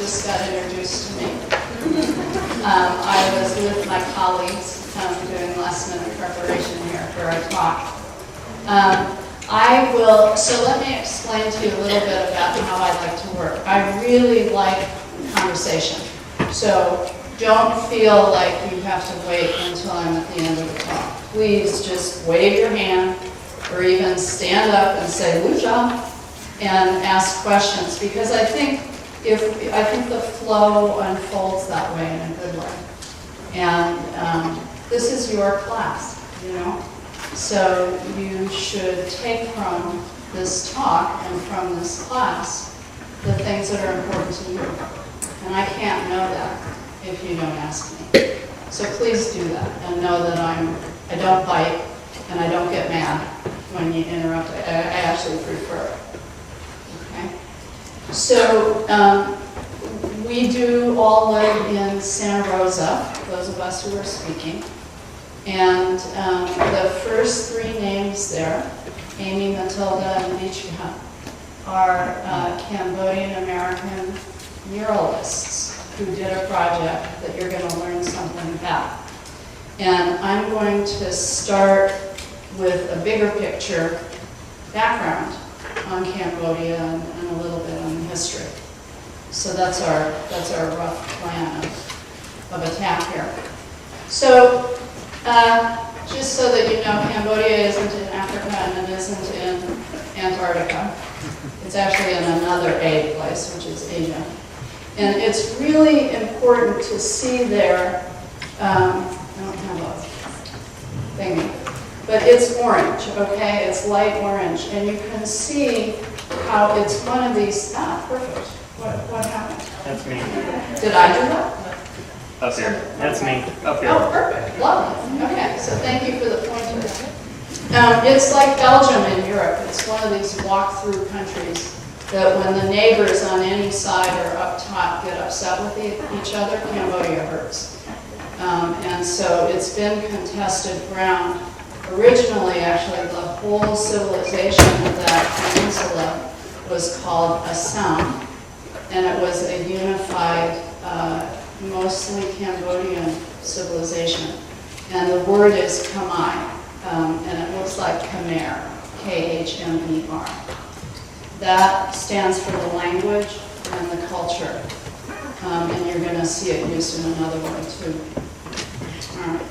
just got introduced to me. I was with my colleagues doing last minute preparation here for our talk. So let me explain to you a little bit about how I like to work. I really like conversation. So don't feel like you have to wait until I'm at the end of the talk. Please just wave your hand or even stand up and say "Lucia" and ask questions, because I think the flow unfolds that way in a good way. And this is your class, you know? So you should take from this talk and from this class the things that are important to you. And I can't know that if you don't ask me. So please do that and know that I don't bite and I don't get mad when you interrupt. I actually prefer it. Okay? So we do all live in Santa Rosa, those of us who are speaking. And the first three names there, Amy, Matilda, and Vichka, are Cambodian American muralists who did a project that you're going to learn something about. And I'm going to start with a bigger picture background on Cambodia and a little bit on the history. So that's our rough plan of attack here. So just so that you know, Cambodia isn't in Africa and it isn't in Antarctica. It's actually in another A place, which is Asia. And it's really important to see there, I don't have a thingy, but it's orange, okay? It's light orange. And you can see how it's one of these, perfect. What happened? That's me. Did I do that? Up here. That's me. Up here. Oh, perfect. Lovely. Okay, so thank you for the pointer. It's like Belgium in Europe. It's one of these walk-through countries that when the neighbors on any side or up top get upset with each other, Cambodia hurts. And so it's been contested ground. Originally, actually, the whole civilization of that peninsula was called Assam, and it was a unified, mostly Cambodian civilization. And the word is Khmer, and it looks like Khmer, Khmer. That stands for the language and the culture. And you're going to see it used in another way too. All right.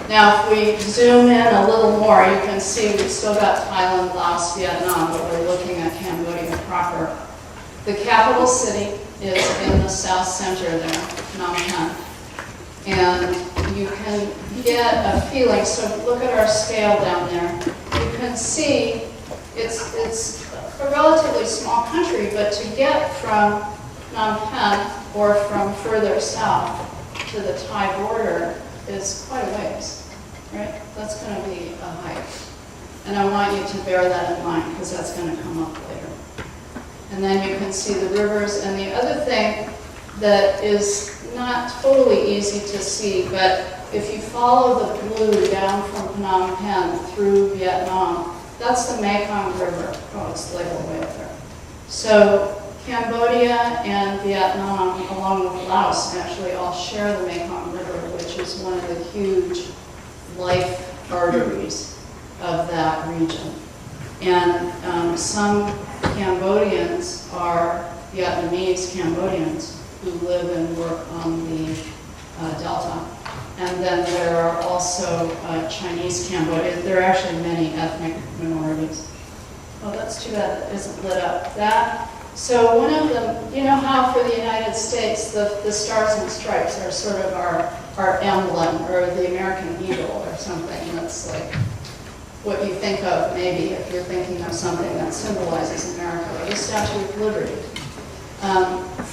Now, if we zoom in a little more, you can see we've still got Thailand, Laos, Vietnam, but we're looking at Cambodia proper. The capital city is in the south center there, Phnom Penh. And you can get a feeling, so look at our scale down there. You can see it's a relatively small country, but to get from Phnom Penh or from further south to the Thai border is quite a ways, right? That's going to be a hike. And I want you to bear that in mind because that's going to come up later. And then you can see the rivers. And the other thing that is not totally easy to see, but if you follow the blue down from Phnom Penh through Vietnam, that's the Mekong River. Oh, it's labeled way up there. So Cambodia and Vietnam, along with Laos, actually all share the Mekong River, which is one of the huge life arteries of that region. And some Cambodians are Vietnamese Cambodians who live and work on the delta. And then there are also Chinese Cambodians. There are actually many ethnic minorities. Oh, that's too bad that isn't lit up. So one of them, you know how for the United States, the stars and stripes are sort of our emblem, or the American eagle or something that's like what you think of maybe if you're thinking of something that symbolizes America, or the Statue of Liberty.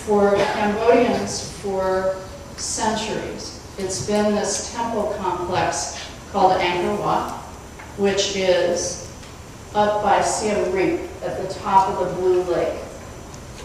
For Cambodians, for centuries, it's been this temple complex called Angkor Wat, which is up by Siem Reap at the top of the Blue Lake,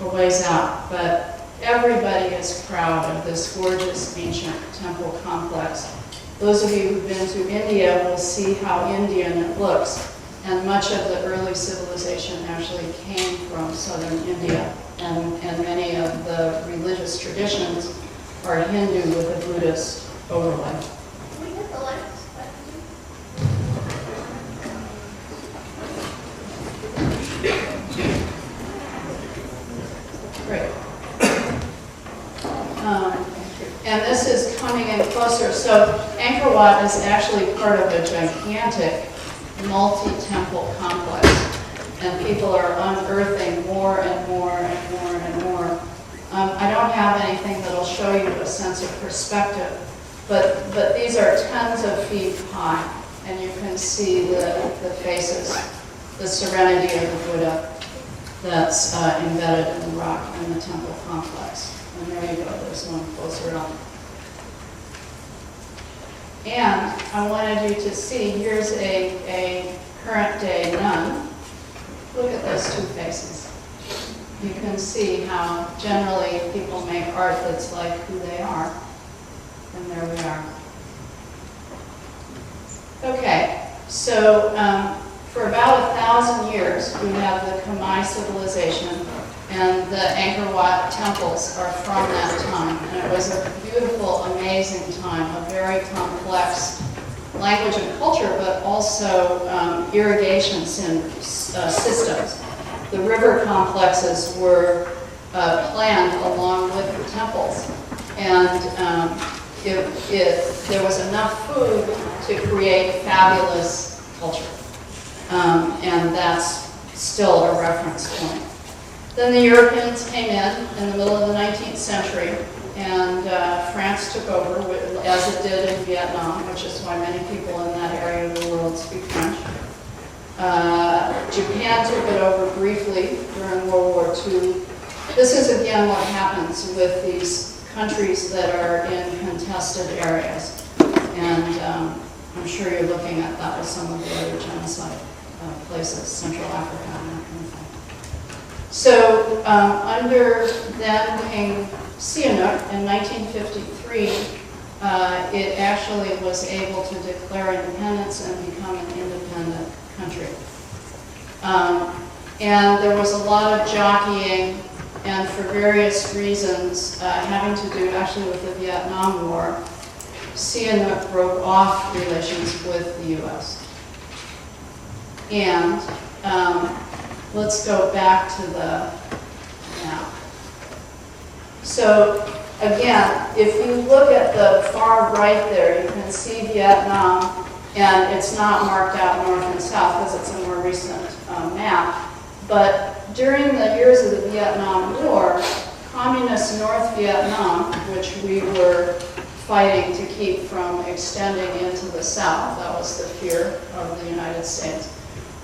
a ways out. But everybody is proud of this gorgeous ancient temple complex. Those of you who've been to India will see how Indian it looks. And much of the early civilization actually came from southern India and many of the religious traditions are Hindu with a Buddhist overlay. Can we get the lights? Great. And this is coming in closer. So Angkor Wat is actually part of a gigantic multi-temple complex. And people are unearthing more and more and more and more. I don't have anything that'll show you a sense of perspective, but these are tens of feet high. And you can see the faces, the serenity of the Buddha that's embedded in the rock in the temple complex. And there you go, there's one closer up. And I wanted you to see, here's a current day nun. Look at those two faces. You can see how generally people make art that's like who they are. And there we are. Okay, so for about 1,000 years, we have the Khmer civilization, and the Angkor Wat temples are from that time. And it was a beautiful, amazing time, a very complex language and culture, but also irrigation systems. The river complexes were planned along with the temples. And there was enough food to create fabulous culture. And that's still a reference point. Then the Europeans came in the middle of the 19th century, and France took over, as it did in Vietnam, which is why many people in that area of the world speak French. Japan took it over briefly during World War II. This is again what happens with these countries that are in contested areas. And I'm sure you're looking at that with some of the other genocide places, Central Africa and that kind of thing. So under then King Sihanouk in 1953, it actually was able to declare independence and become an independent country. And there was a lot of jockeying, and for various reasons having to do actually with the Vietnam War, Sihanouk broke off relations with the U.S. And let's go back to the map. So again, if you look at the far right there, you can see Vietnam, and it's not marked out north and south because it's a more recent map. But during the years of the Vietnam War, communist North Vietnam, which we were fighting to keep from extending into the south, that was the fear of the United States,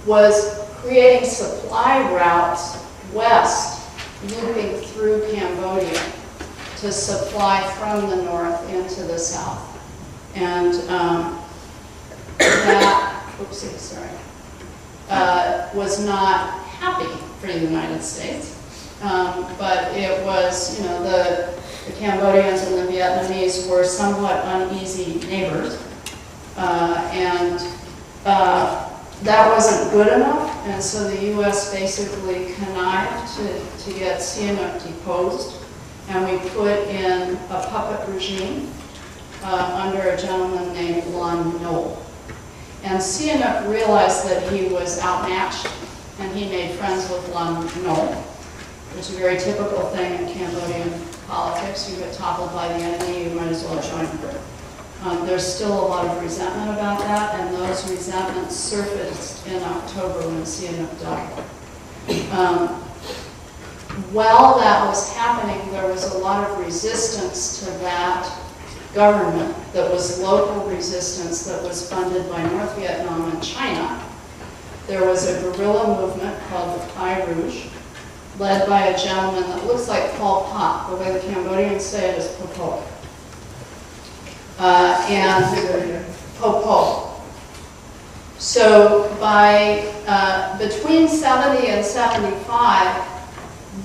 was creating supply routes west, looping through Cambodia to supply from the north into the south. And that, oopsie, sorry, was not happy for the United States. But it was, you know, the Cambodians and the Vietnamese were somewhat uneasy neighbors. That wasn't good enough, and so the U.S. basically connived to get Sihanouk deposed, and we put in a puppet regime under a gentleman named Lon Nol. And Sihanouk realized that he was outmatched, and he made friends with Lon Nol, which is a very typical thing in Cambodian politics. You get toppled by the enemy, you might as well join them. There's still a lot of resentment about that, and those resentments surfaced in October when Sihanouk died. While that was happening, there was a lot of resistance to that government that was local resistance that was funded by North Vietnam and China. There was a guerrilla movement called the Khmer Rouge, led by a gentleman that looks like Pol Pot. The way the Cambodians say it is Pol Pot. And Pol Pot. So by between 70 and 75,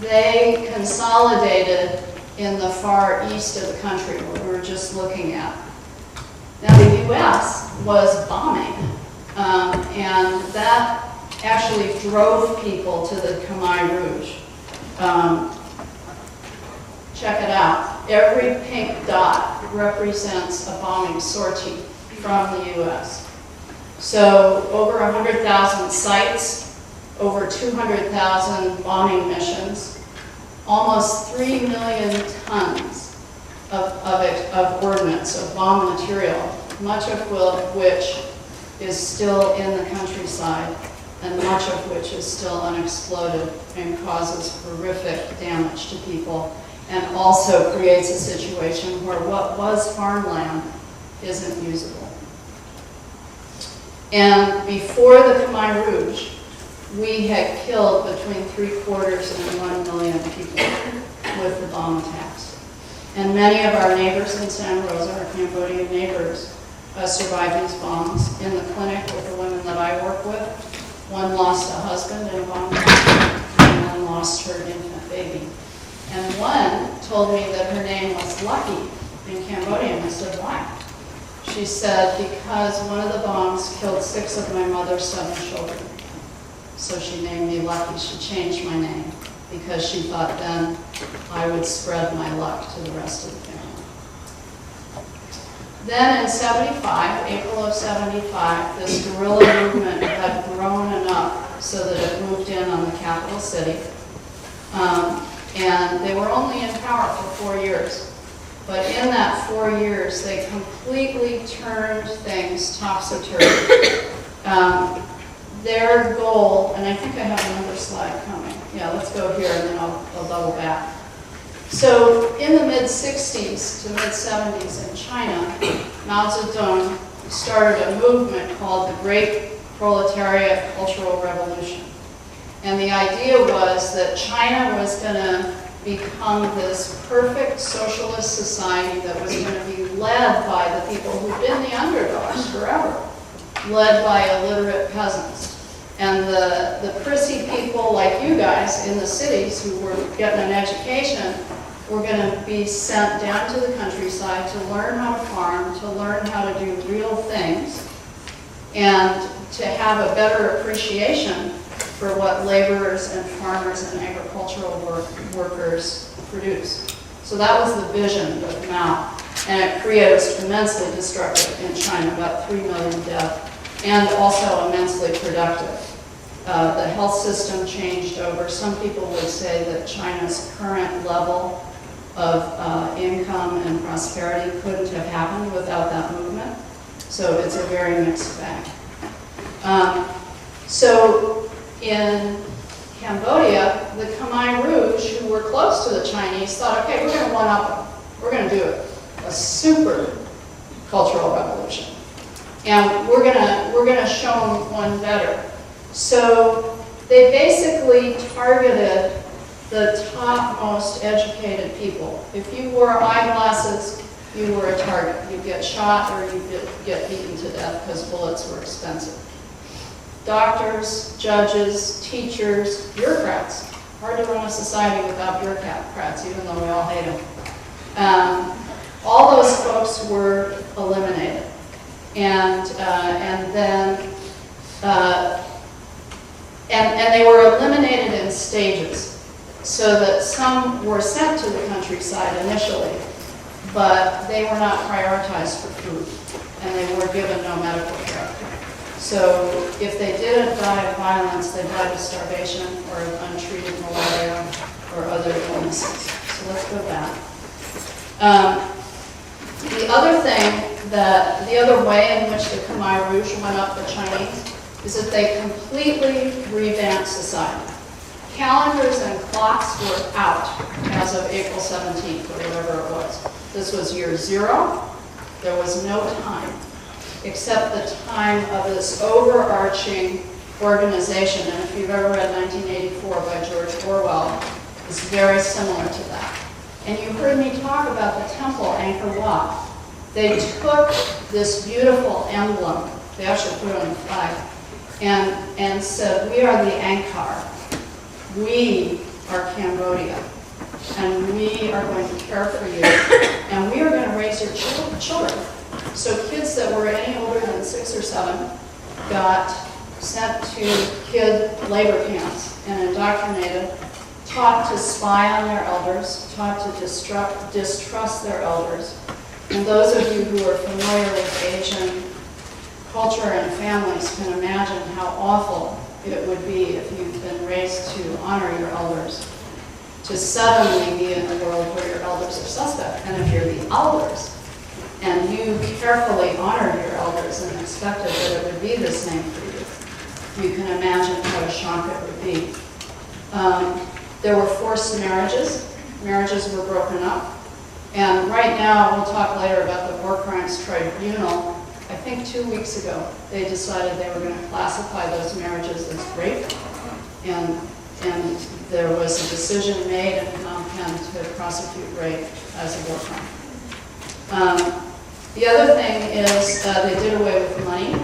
they consolidated in the far east of the country, what we were just looking at. Now the U.S. was bombing, and that actually drove people to the Khmer Rouge. check it out. Every pink dot represents a bombing sortie from the US. So over 100,000 sites, over 200,000 bombing missions, almost 3 million tons of ordnance, of bomb material, much of which is still in the countryside, and much of which is still unexploded and causes horrific damage to people, and also creates a situation where what was farmland isn't usable. And before the Khmer Rouge, we had killed between 3/4 and 1 million people with the bomb attacks. And many of our neighbors in San Rosa, our Cambodian neighbors, survived these bombs. In the clinic with the women that I work with, one lost a husband in a bomb attack, and one lost her infant baby. And one told me that her name was Lucky in Cambodian. I said, why? She said, because one of the bombs killed 6 of my mother's 7 children. So she named me Lucky. She changed my name because she thought then I would spread my luck to the rest of the family. Then in 75, April of 75, this guerrilla movement had grown enough so that it moved in on the capital city. And they were only in power for 4 years. But in that 4 years, they completely turned things topsy-turvy. Their goal, and I think I have another slide coming. Yeah, let's go here and then I'll double back. So in the mid-60s to mid-70s in China, Mao Zedong started a movement called the Great Proletariat Cultural Revolution. And the idea was that China was going to become this perfect socialist society that was going to be led by the people who've been the underdogs forever, led by illiterate peasants. And the prissy people like you guys in the cities who were getting an education were going to be sent down to the countryside to learn how to farm, to learn how to do real things, and to have a better appreciation for what laborers and farmers and agricultural workers produce. So that was the vision of Mao, and it was tremendously destructive in China, about 3 million dead, and also immensely productive. The health system changed over. Some people would say that China's current level of income and prosperity couldn't have happened without that movement. So it's a very mixed bag. So in Cambodia, the Khmer Rouge, who were close to the Chinese, thought, okay, we're going to one-up them. We're going to do a super cultural revolution. And we're going to show them one better. So they basically targeted the top most educated people. If you wore eyeglasses, you were a target. You'd get shot or you'd get beaten to death because bullets were expensive. Doctors, judges, teachers, bureaucrats. Hard to run a society without bureaucrats, even though we all hate them. All those folks were eliminated. And they were eliminated in stages, so that some were sent to the countryside initially, but they were not prioritized for food, and they were given no medical care. So if they didn't die of violence, they died of starvation or of untreated malaria or other illnesses. So let's go back. The other way in which the Khmer Rouge went up the Chinese is that they completely revamped society. Calendars and clocks were out as of April 17th or whatever it was. This was year 0. There was no time except the time of this overarching organization. And if you've ever read 1984 by George Orwell, it's very similar to that. And you heard me talk about the temple, Angkor Wat. They took this beautiful emblem, they actually put it on the flag, and said, we are the Angkar. We are Cambodia. And we are going to care for you. And we are going to raise your children. So kids that were any older than 6 or 7 got sent to kid labor camps and indoctrinated taught to spy on their elders, taught to distrust their elders. And those of you who are familiar with Asian culture and families can imagine how awful it would be if you've been raised to honor your elders, to suddenly be in a world where your elders are suspect. And if you're the elders, and you carefully honored your elders and expected that it would be the same for you, you can imagine what a shock it would be. There were forced marriages. Marriages were broken up. And right now, we'll talk later about the War Crimes Tribunal. I think 2 weeks ago, they decided they were going to classify those marriages as rape. And there was a decision made in Phnom Penh to prosecute rape as a war crime. The other thing is they did away with money.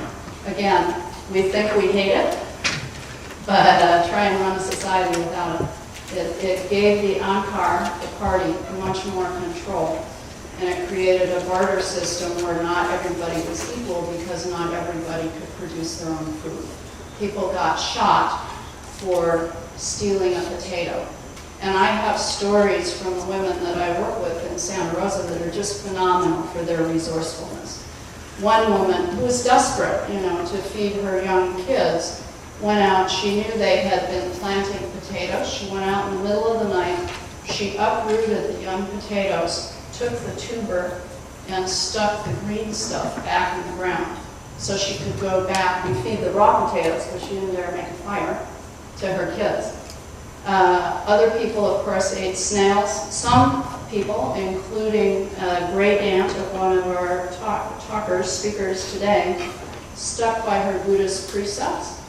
Again, we think we hate it, but try and run a society without it. It gave the Ankar, the party, much more control. And it created a barter system where not everybody was equal because not everybody could produce their own food. People got shot for stealing a potato. And I have stories from the women that I work with in Santa Rosa that are just phenomenal for their resourcefulness. One woman who was desperate, to feed her young kids, went out. She knew they had been planting potatoes. She went out in the middle of the night. She uprooted the young potatoes, took the tuber, and stuck the green stuff back in the ground so she could go back and feed the raw potatoes, because she didn't dare make a fire, to her kids. Other people, of course, ate snails. Some people, including a great aunt of one of our speakers today, stuck by her Buddhist precepts,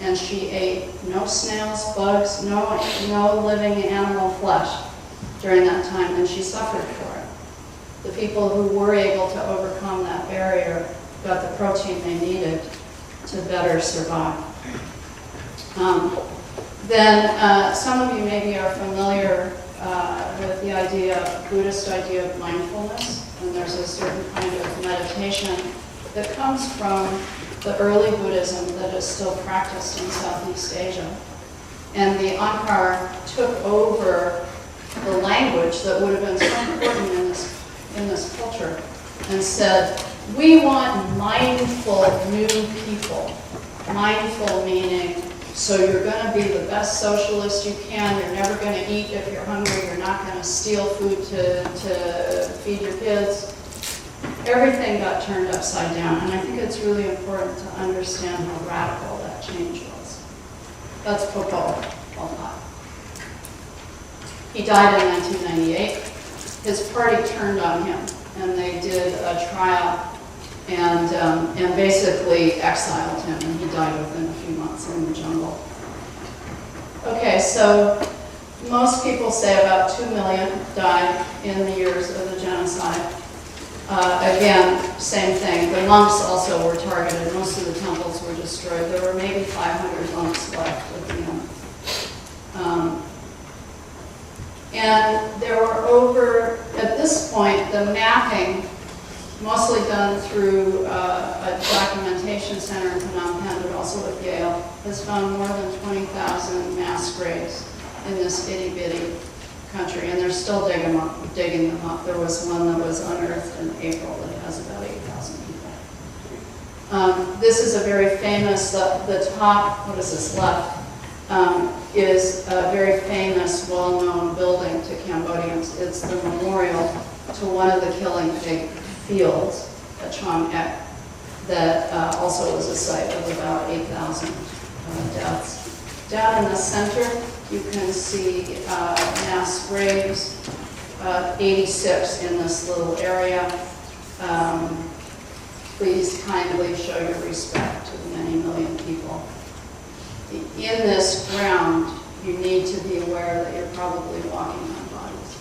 and she ate no snails, bugs, no living animal flesh during that time, and she suffered for it. The people who were able to overcome that barrier got the protein they needed to better survive. Then some of you maybe are familiar with the Buddhist idea of mindfulness, and there's a certain kind of meditation that comes from the early Buddhism that is still practiced in Southeast Asia. And the Ankar took over the language that would have been so important in this culture and said, we want mindful new people. Mindful meaning, so you're going to be the best socialist you can. You're never going to eat if you're hungry. You're not going to steal food to feed your kids. Everything got turned upside down, and I think it's really important to understand how radical that change was. That's Pol Pot. He died in 1998. His party turned on him, and they did a trial and basically exiled him, and he died within a few months in the jungle. Okay, so most people say about 2 million died in the years of the genocide. Again, same thing. The monks also were targeted. Most of the temples were destroyed. There were maybe 500 monks left at the end. And there were at this point, the mapping, mostly done through a documentation center in Phnom Penh, but also with Yale, has found more than 20,000 mass graves in this itty-bitty country, and they're still digging them up. There was one that was unearthed in April that has about 8,000 people. This is a very famous, the top, what is this, left, is a very famous, well-known building to Cambodians. It's the memorial to one of the killing fields at Chong Ek that also was a site of about 8,000 deaths. Down in the center, you can see mass graves, 86 in this little area. Please kindly show your respect to the many million people. In this ground, you need to be aware that you're probably walking on bodies,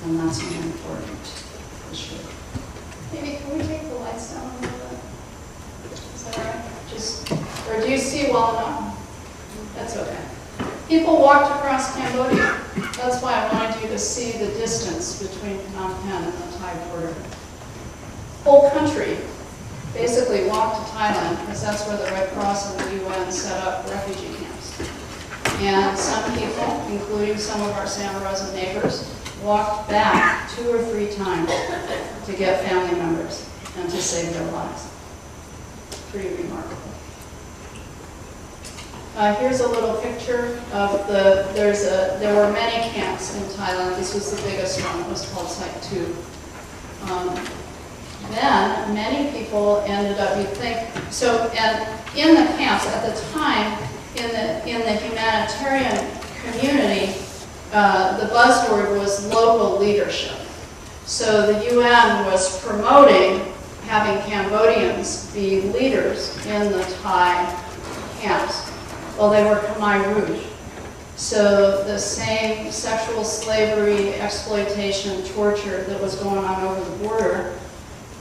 and that's an important issue. Maybe can we take the lights down a little bit? Is that all right? Or do you see well enough? That's okay. People walked across Cambodia. That's why I wanted you to see the distance between Phnom Penh and the Thai border. Whole country basically walked to Thailand because that's where the Red Cross and the UN set up refugee camps. And some people, including some of our Santa Rosa neighbors, walked back 2 or 3 times to get family members and to save their lives. Pretty remarkable. Here's a little picture of there were many camps in Thailand. This was the biggest one. It was called Site 2. Then many people ended up, you'd think, so, and in the camps at the time, in the humanitarian community, the buzzword was local leadership. So the UN was promoting having Cambodians be leaders in the Thai camps. Well, they were Khmer Rouge. So the same sexual slavery, exploitation, torture that was going on over the border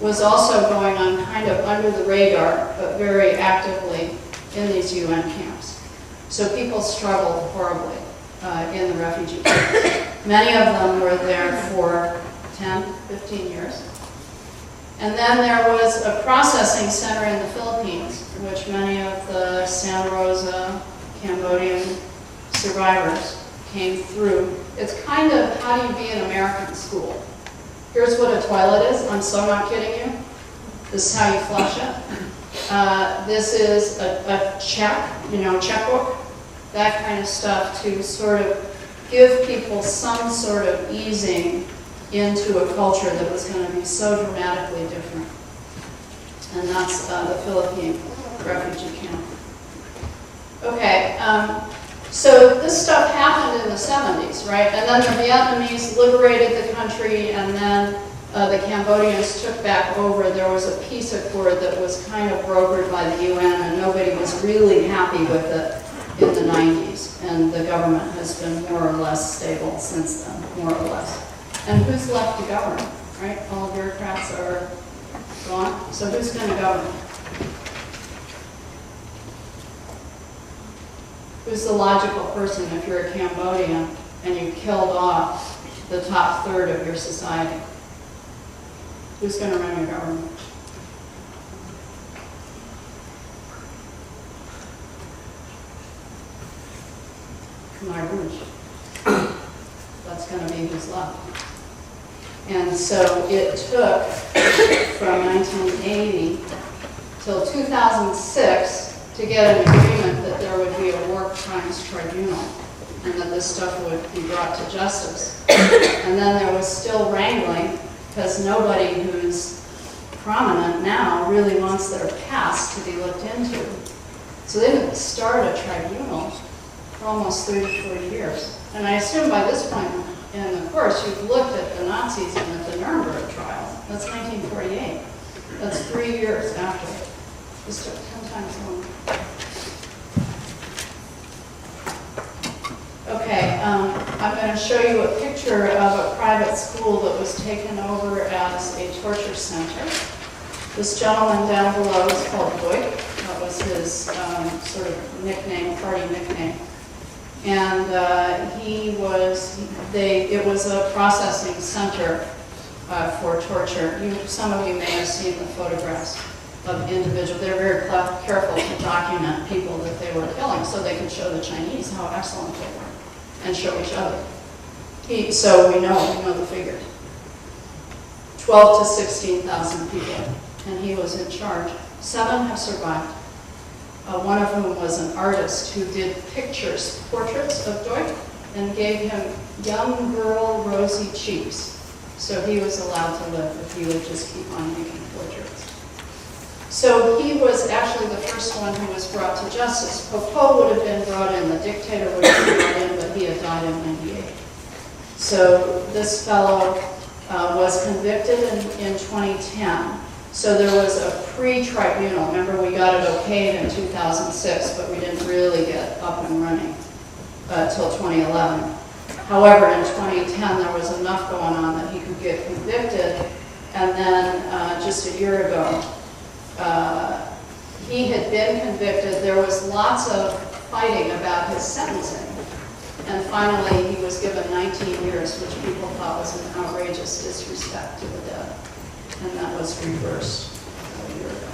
was also going on kind of under the radar, but very actively in these UN camps. So people struggled horribly in the refugee camps. Many of them were there for 10, 15 years. And then there was a processing center in the Philippines, which many of the Santa Rosa Cambodian survivors came through. It's kind of how do you be an American school. Here's what a toilet is. I'm so not kidding you. This is how you flush it. This is a check, checkbook, that kind of stuff to sort of give people some sort of easing into a culture that was going to be so dramatically different. And that's the Philippine refugee camp. Okay, so this stuff happened in the 70s, right? And then the Vietnamese liberated the country, and then the Cambodians took back over. There was a peace accord that was kind of brokered by the UN, and nobody was really happy with it in the 90s. And the government has been more or less stable since then, more or less. And who's left to govern, right? All bureaucrats are gone. So who's going to govern? Who's the logical person if you're a Cambodian and you killed off the top third of your society? Who's going to run your government? Khmer Rouge. That's going to be who's left. And so it took from 1980 till 2006 to get an agreement that there would be a war crimes tribunal and that this stuff would be brought to justice. And then there was still wrangling because nobody who's prominent now really wants their past to be looked into. So they didn't start a tribunal for almost 30, 40 years. And I assume by this point in the course you've looked at the Nazis and at the Nuremberg trial. That's 1948. That's 3 years after. This took 10 times longer. Okay, I'm going to show you a picture of a private school that was taken over as a torture center. This gentleman down below is called Boyd. That was his sort of nickname, party nickname. And it was a processing center for torture. Some of you may have seen the photographs of individuals. They're very careful to document people that they were killing so they can show the Chinese how excellent they were and show each other. So we know the figures. 12 to 16,000 people, and he was in charge. 7 have survived. One of whom was an artist who did portraits of Deutsch, and gave him young girl rosy cheeks. So he was allowed to live if he would just keep on making portraits. So he was actually the first one who was brought to justice. Pol Pot would have been brought in, the dictator would have been brought in, but he had died in 98. So this fellow was convicted in 2010. So there was a pre-tribunal. Remember, we got it okayed in 2006, but we didn't really get up and running till 2011. However, in 2010, there was enough going on that he could get convicted. And then just a year ago, he had been convicted. There was lots of fighting about his sentencing. And finally, he was given 19 years, which people thought was an outrageous disrespect to the dead. And that was reversed a year ago.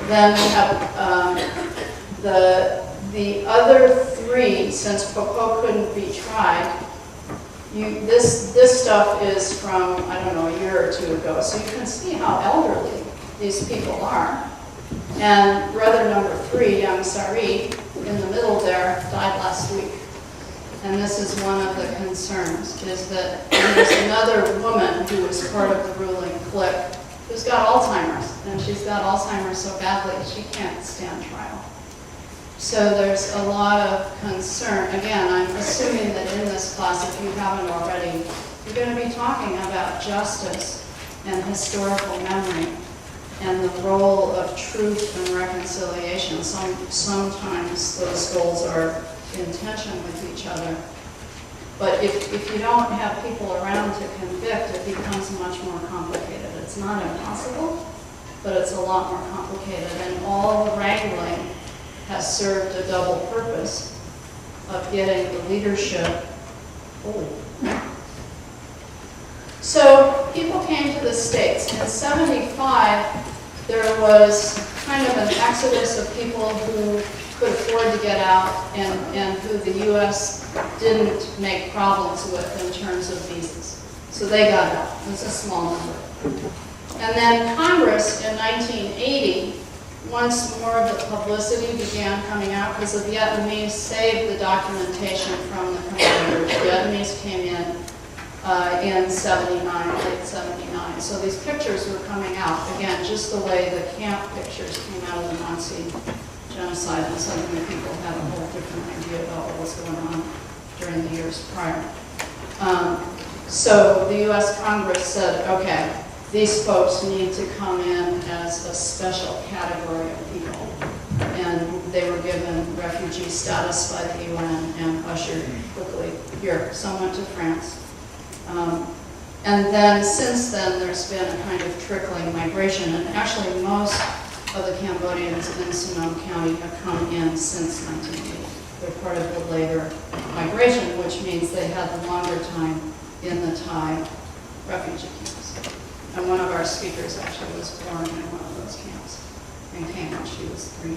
Then we have The other three, since Popo couldn't be tried, this stuff is from, I don't know, a year or two ago, so you can see how elderly these people are. And brother number 3, young Sari, in the middle there, died last week. And this is one of the concerns, is that there's another woman who was part of the ruling clique who's got Alzheimer's, and she's got Alzheimer's so badly she can't stand trial. So there's a lot of concern. Again, I'm assuming that in this class, if you haven't already, you're going to be talking about justice and historical memory and the role of truth and reconciliation. Sometimes those goals are in tension with each other. But if you don't have people around to convict, it becomes much more complicated. It's not impossible, but it's a lot more complicated. And all the wrangling has served a double purpose of getting the leadership holy. So people came to the States. In '75, there was kind of an exodus of people who could afford to get out and who the U.S. didn't make problems with in terms of visas. So they got out. It was a small number. And then Congress in 1980, once more of the publicity began coming out because the Vietnamese saved the documentation from the commanders. The Vietnamese came in 79, late 79. So these pictures were coming out, again, just the way the camp pictures came out of the Nazi genocide, and suddenly people had a whole different idea about what was going on during the years prior. So the U.S. Congress said, okay, these folks need to come in as a special category of people. And they were given refugee status by the UN and ushered quickly here. Some went to France. And then, since then, there's been a kind of trickling migration. And actually, most of the Cambodians in Sonoma County have come in since 1980. They're part of the later migration, which means they had the longer time in the Thai refugee camps. And one of our speakers actually was born in one of those camps and came when she was 3.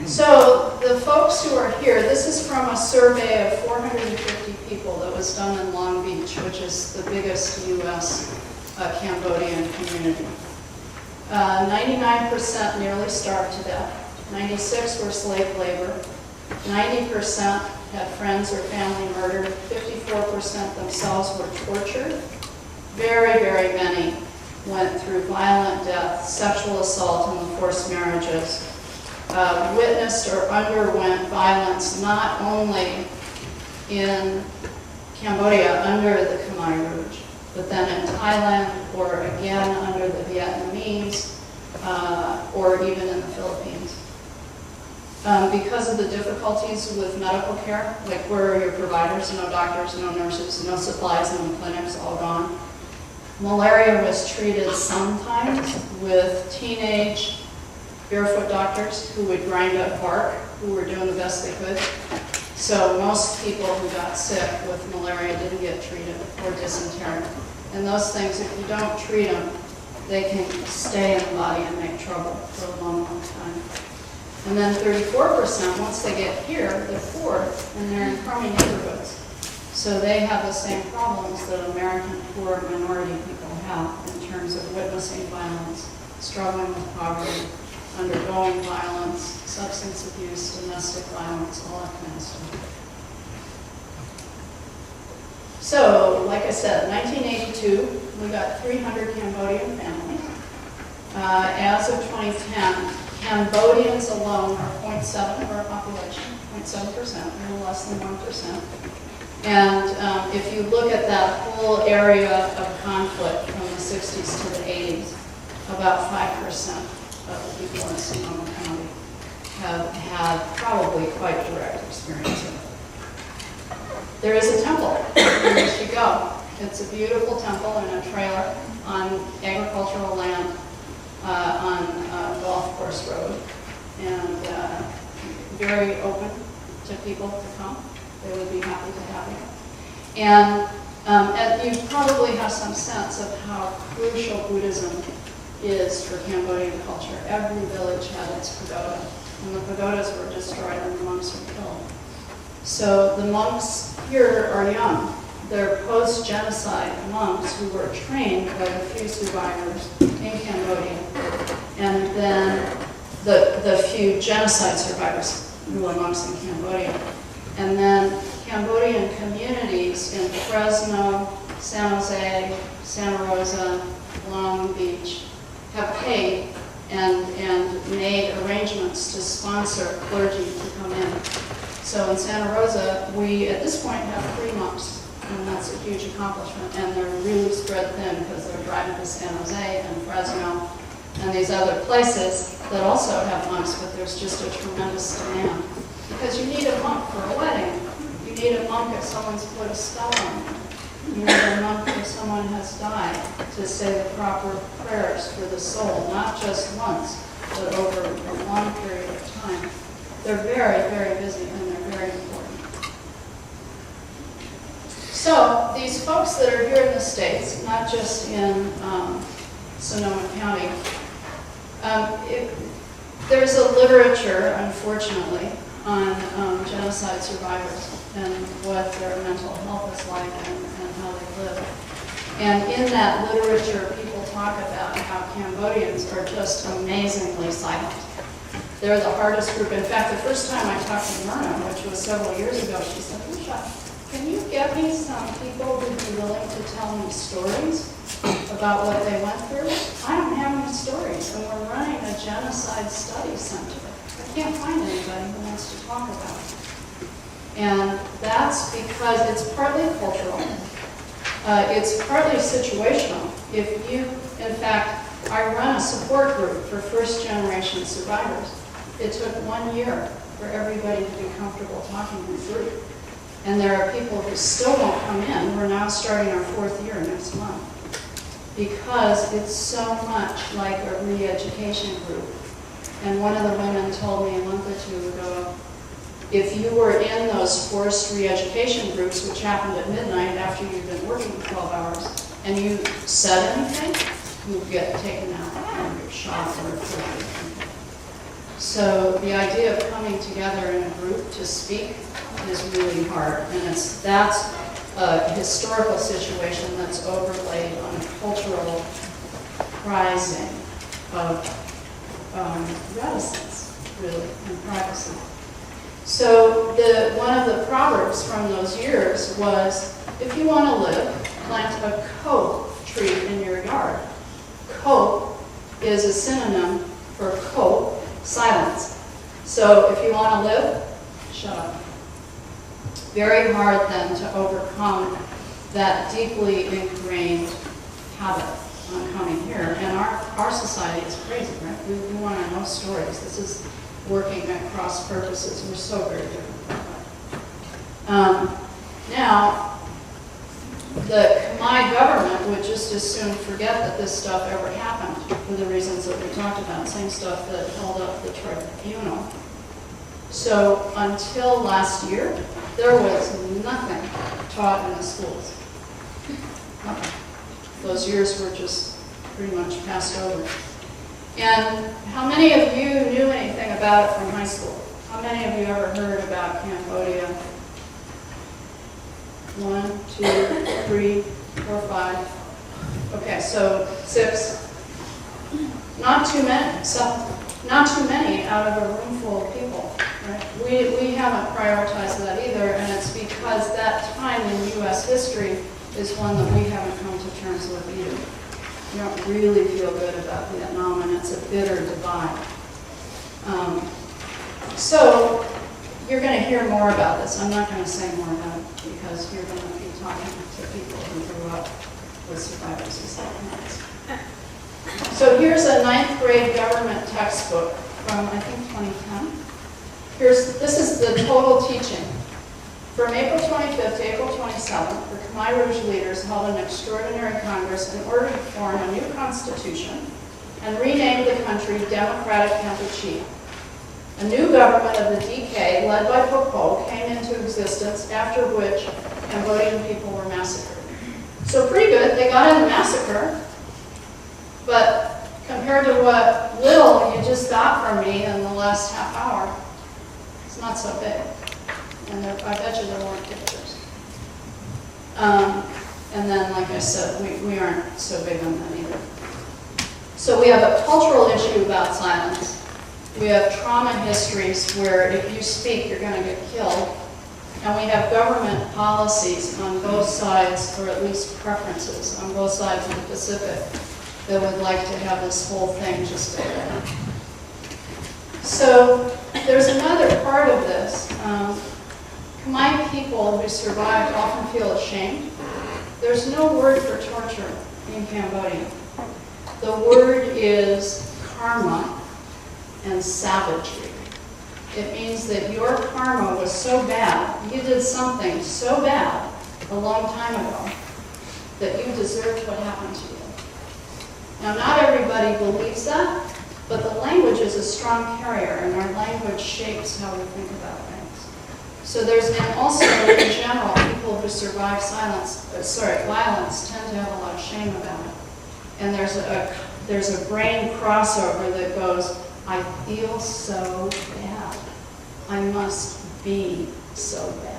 So the folks who are here, this is from a survey of 450 people that was done in Long Beach, which is the biggest U.S. Cambodian community. 99% nearly starved to death. 96% were slave labor. 90% had friends or family murdered. 54% themselves were tortured. Very, very many went through violent death, sexual assault, and forced marriages. Witnessed or underwent violence not only in Cambodia under the Khmer Rouge, but then in Thailand, or again under the Vietnamese, or even in the Philippines. Because of the difficulties with medical care, like where are your providers? No doctors, no nurses, no supplies, no clinics, all gone. Malaria was treated sometimes with teenage barefoot doctors who would grind up bark, who were doing the best they could. So most people who got sick with malaria didn't get treated, or dysentery. And those things, if you don't treat them, they can stay in the body and make trouble for a long, long time. And then 34%, once they get here, they're poor, and they're in crummy neighborhoods. So they have the same problems that American poor minority people have in terms of witnessing violence, struggling with poverty, undergoing violence, substance abuse, domestic violence, all that kind of stuff. So, like I said, 1982, we got 300 Cambodian families. As of 2010, Cambodians alone are 0.7 of our population, 0.7%, a little less than 1%. And if you look at that whole area of conflict from the 60s to the 80s, about 5% of the people in Sonoma County have had probably quite direct experience with it. There is a temple in which you go. It's a beautiful temple in a trailer on agricultural land on Golf Course Road, and very open to people to come. They would be happy to have you. And you probably have some sense of how crucial Buddhism is for Cambodian culture. Every village had its pagoda. and the pagodas were destroyed and the monks were killed. So the monks here are young. They're post-genocide monks who were trained by the few survivors in Cambodia, and then the few genocide survivors who were monks in Cambodia. And then Cambodian communities in Fresno, San Jose, Santa Rosa, Long Beach have paid and made arrangements to sponsor clergy to come in. So in Santa Rosa, we at this point have 3 monks, and that's a huge accomplishment. And they're really spread thin because they're driving to San Jose and Fresno and these other places that also have monks, but there's just a tremendous demand. Because you need a monk for a wedding. You need a monk if someone's put a spell on you. You need a monk if someone has died to say the proper prayers for the soul, not just once, but over a long period of time. They're very, very busy and they're very important. So these folks that are here in the States, not just in Sonoma County, there's a literature, unfortunately, on genocide survivors and what their mental health is like and how they live. And in that literature, people talk about how Cambodians are just amazingly silent. They're the hardest group. In fact, the first time I talked to Myrna, which was several years ago, she said, Lucia, can you get me some people who'd be willing to tell me stories about what they went through? I don't have any stories, and we're running a genocide study center. I can't find anybody who wants to talk about it. And that's because it's partly cultural. It's partly situational. If you, in fact, I run a support group for first-generation survivors. It took 1 year for everybody to be comfortable talking them through. And there are people who still won't come in. We're now starting our 4th year next month. Because it's so much like a re-education group. And one of the women told me a month or 2 ago, if you were in those forced re-education groups, which happened at midnight after you've been working 12 hours, and you said anything, you would get taken out and get shot or killed. So the idea of coming together in a group to speak is really hard, and that's a historical situation that's overlaid on a cultural prizing of reticence, really, and privacy. So one of the proverbs from those years was, if you want to live, plant a cope tree in your yard. Cope is a synonym for cope, silence. So if you want to live, shut up. Very hard then to overcome that deeply ingrained habit on coming here. And our society is crazy, right? We want to know stories. This is working at cross purposes. We're so very different. Now, the Khmer government would just as soon forget that this stuff ever happened for the reasons that we talked about, same stuff that held up the tribunal. So until last year, there was nothing taught in the schools. Nothing. Those years were just pretty much passed over. And how many of you knew anything about it from high school? How many of you ever heard about Cambodia? 1, 2, 3, 4, 5. Okay, so 6. Not too many. Not too many out of a room full of people. Right? We haven't prioritized that either, and it's because that time in U.S. history is one that we haven't come to terms with either. We don't really feel good about Vietnam, and it's a bitter divide. So you're going to hear more about this. I'm not going to say more about it because you're going to be talking to people who grew up with survivors of Satisfies. So here's a 9th grade government textbook from, I think, 2010. This is the total teaching. From April 25th to April 27th, the Khmer Rouge leaders held an extraordinary Congress in order to form a new constitution and rename the country Democratic Kampuchea. A new government of the DK, led by Pol Pot, came into existence, after which Cambodian people were massacred. So pretty good, they got in the massacre, but compared compared to what little you just got from me in the last half hour, it's not so big. And I bet you there weren't pictures. And then, like I said, we aren't so big on that either. So we have a cultural issue about silence. We have trauma histories where if you speak, you're going to get killed. And we have government policies on both sides, or at least preferences on both sides of the Pacific, that would like to have this whole thing just stay there. So there's another part of this. Khmer people who survived often feel ashamed. There's no word for torture in Cambodia. The word is karma and savagery. It means that your karma was so bad, you did something so bad a long time ago, that you deserved what happened to you. Now, not everybody believes that, but the language is a strong carrier, and our language shapes how we think about things. So and also, in general, people who survive violence tend to have a lot of shame about it. And there's a brain crossover that goes, I feel so bad. I must be so bad.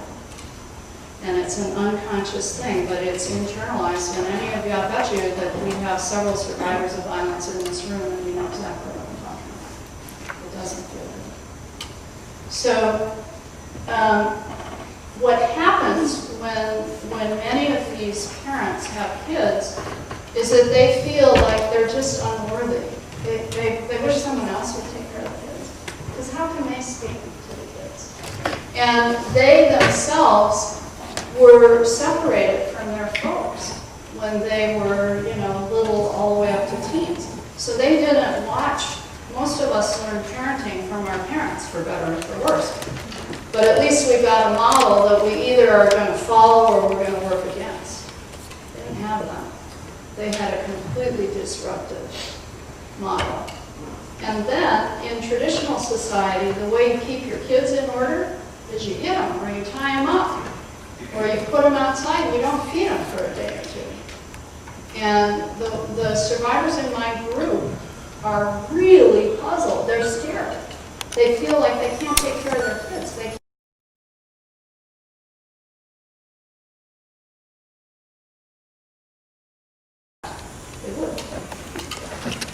And it's an unconscious thing, but it's internalized. And any of you, I bet you that we have several survivors of violence in this room, and you know exactly what I'm talking about. It doesn't feel good. So, what happens when many of these parents have kids is that they feel like they're just unworthy. They wish someone else would take care of the kids. Because how can they speak to the kids? And they themselves were separated from their folks when they were, little all the way up to teens. So they didn't watch. Most of us learned parenting from our parents, for better or for worse. But at least we've got a model that we either are going to follow or we're going to work against. They didn't have that. They had a completely disruptive model. And then, in traditional society, the way you keep your kids in order is you hit them, or you tie them up, or you put them outside and you don't feed them for a day or two. And the survivors in my group are really puzzled. They're scared. They feel like they can't take care of their kids. They would.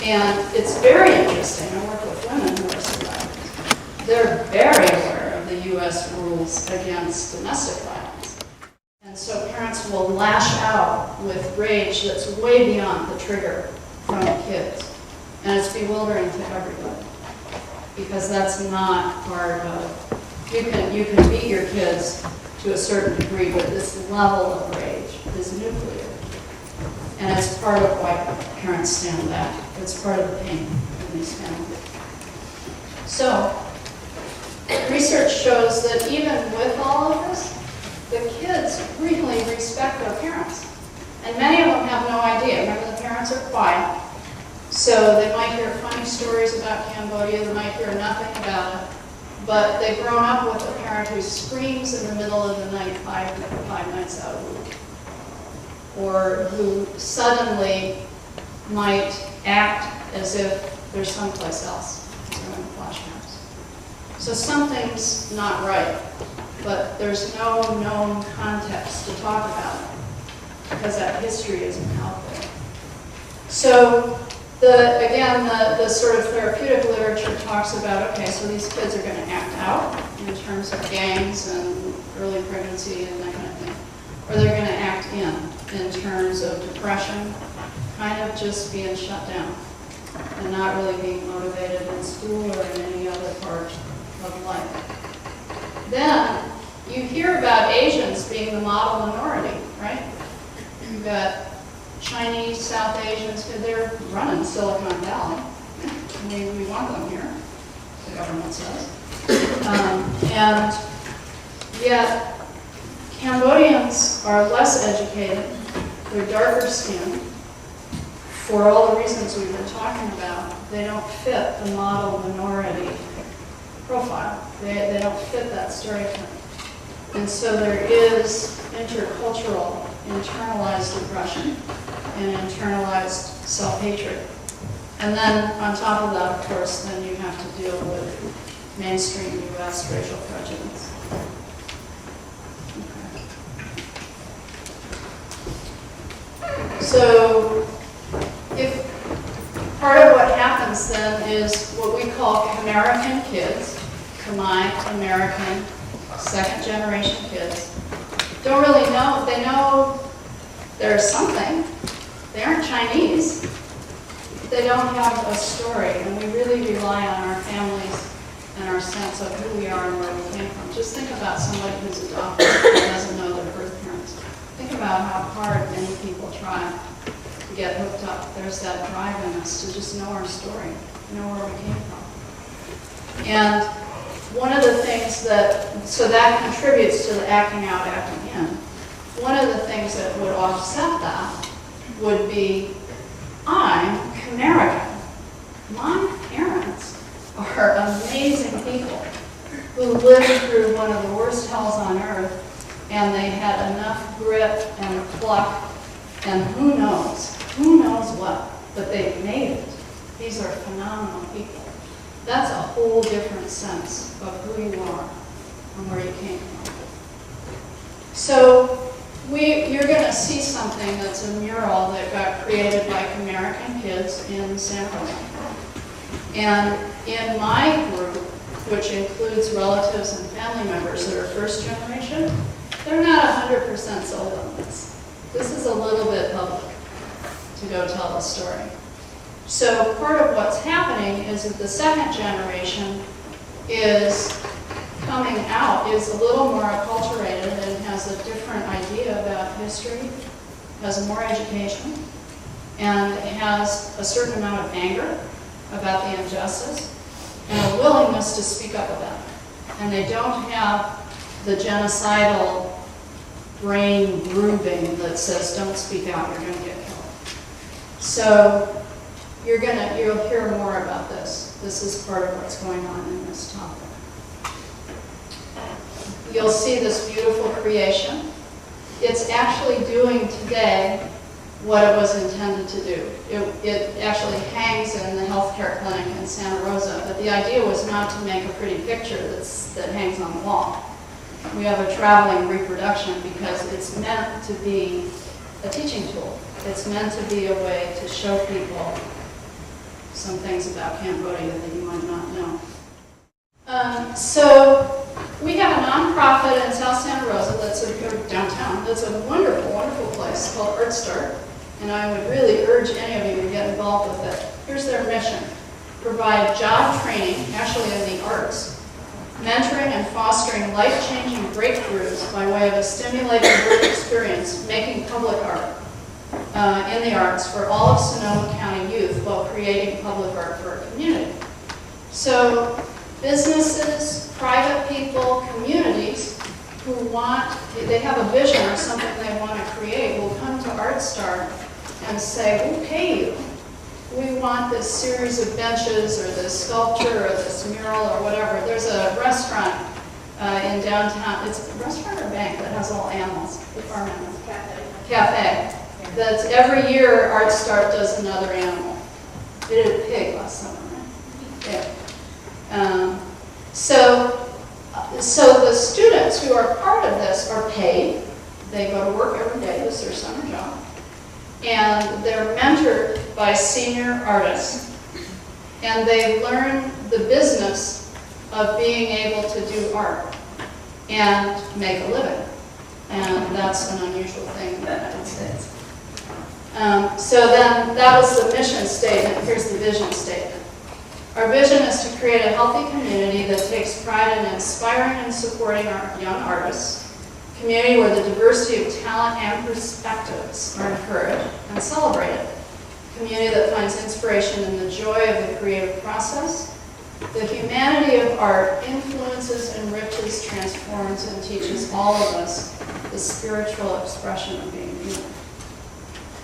And it's very interesting. I work with women who are survivors. They're very aware of the U.S. rules against domestic violence. And so parents will lash out with rage that's way beyond the trigger from the kids. And it's bewildering to everybody. Because that's not part of, you can beat your kids to a certain degree, but this level of rage is nuclear. And it's part of why parents stand back. It's part of the pain in these families. So, research shows that even with all of this, the kids really respect their parents. And many of them have no idea. Remember, the parents are quiet. So they might hear funny stories about Cambodia, they might hear nothing about it, but they've grown up with a parent who screams in the middle of the night five nights out of the week, or who suddenly might act as if there's someplace else during flashbacks. So something's not right, but there's no known context to talk about it, because that history isn't out there. So, the sort of therapeutic literature talks about, okay, so these kids are going to act out in terms of gangs and early pregnancy and that kind of thing. Or they're going to act in terms of depression, kind of just being shut down and not really being motivated in school or in any other part of life. Then you hear about Asians being the model minority, right? You've got Chinese, South Asians, they're running Silicon Valley. We want them here, the government says. And yet, Cambodians are less educated, they're darker skinned. For all the reasons we've been talking about, they don't fit the model minority profile. They don't fit that stereotype. And so there is intercultural, internalized aggression and internalized self-hatred And then on top of that, of course, then you have to deal with mainstream U.S. racial prejudice. Okay. So if part of what happens then is what we call American kids, Khmer American, second generation kids, don't really know, they know there's something. They aren't Chinese. They don't have a story, and we really rely on our families and our sense of who we are and where we came from. Just think about somebody who's adopted who doesn't know their birth parents. Think about how hard many people try to get hooked up. There's that drive in us to just know our story, know where we came from. And one of the things so that contributes to the acting out, acting in. One of the things that would offset that would be, I'm American. My parents are amazing people who lived through one of the worst hells on earth, and they had enough grit and pluck, and who knows what, but they made it. These are phenomenal people. That's a whole different sense of who you are and where you came from. So you're going to see something that's a mural that got created by American kids in San Jose. And in my group, which includes relatives and family members that are first generation, they're not 100% sold on this. This is a little bit public to go tell the story. So part of what's happening is that the second generation is coming out, is a little more acculturated and has a different idea about history, has more education, and has a certain amount of anger about the injustice, and a willingness to speak up about it. And they don't have the genocidal brain grooving that says, don't speak out, you're going to get killed. So you'll hear more about this. This is part of what's going on in this topic. You'll see this beautiful creation. It's actually doing today what it was intended to do. It actually hangs in the healthcare clinic in Santa Rosa, but the idea was not to make a pretty picture that hangs on the wall. We have a traveling reproduction because it's meant to be a teaching tool. It's meant to be a way to show people some things about Cambodia that you might not know. So we have a nonprofit in South Santa Rosa downtown. That's a wonderful, wonderful place called Art Start. And I would really urge any of you to get involved with it. Here's their mission: provide job training, actually in the arts, mentoring and fostering life-changing breakthroughs by way of a stimulating work experience, making public art in the arts for all of Sonoma County youth while creating public art for our community. So businesses, private people, communities who they have a vision or something they want to create will come to Art Start and say, we'll pay you. We want this series of benches or this sculpture or this mural or whatever. There's a restaurant in downtown. It's a restaurant or bank that has all animals, the farm animals. Cafe. That's every year Art Start does another animal. They did a pig last summer, right? Yeah. So the students who are part of this are paid. They go to work every day. This is their summer job. And they're mentored by senior artists. And they learn the business of being able to do art and make a living. And that's an unusual thing in the United States. So then that was the mission statement. Here's the vision statement. Our vision is to create a healthy community that takes pride in inspiring and supporting our young artists, a community where the diversity of talent and perspectives are encouraged and celebrated, a community that finds inspiration in the joy of the creative process. The humanity of art influences, enriches, transforms, and teaches all of us the spiritual expression of being human.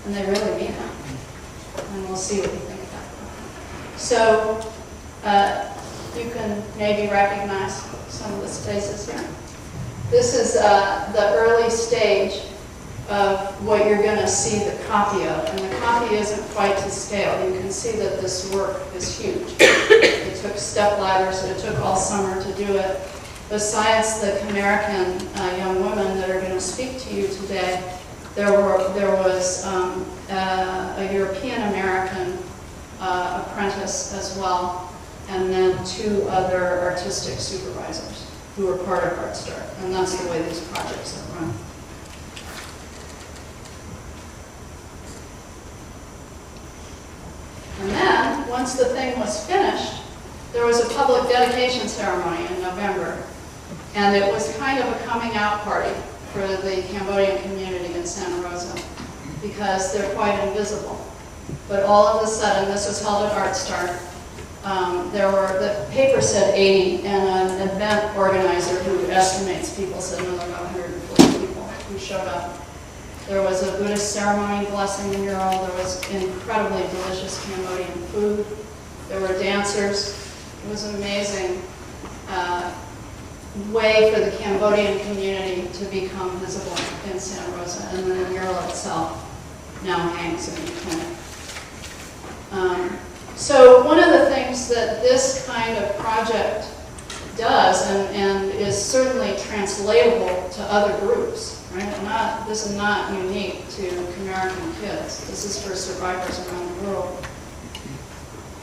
And they really mean that. And we'll see what you think about that. So you can maybe recognize some of the spaces here. This is the early stage of what you're going to see the copy of. And the copy isn't quite to scale. You can see that this work is huge. It took step ladders. It took all summer to do it. Besides the American young women that are going to speak to you today, there was a European-American apprentice as well, and then 2 other artistic supervisors who were part of Art Start. And that's the way these projects are run. And then, once the thing was finished, there was a public dedication ceremony in November. And it was kind of a coming out party for the Cambodian community in Santa Rosa, because they're quite invisible. But all of a sudden, this was held at Art Start. The paper said 80, and an event organizer who estimates people said no, there were about 140 people who showed up. There was a Buddhist ceremony blessing the mural. There was incredibly delicious Cambodian food. There were dancers. It was an amazing way for the Cambodian community to become visible in Santa Rosa. And then the mural itself now hangs in the clinic. So one of the things that this kind of project does, and is certainly translatable to other groups, right? This is not unique to American kids. This is for survivors around the world.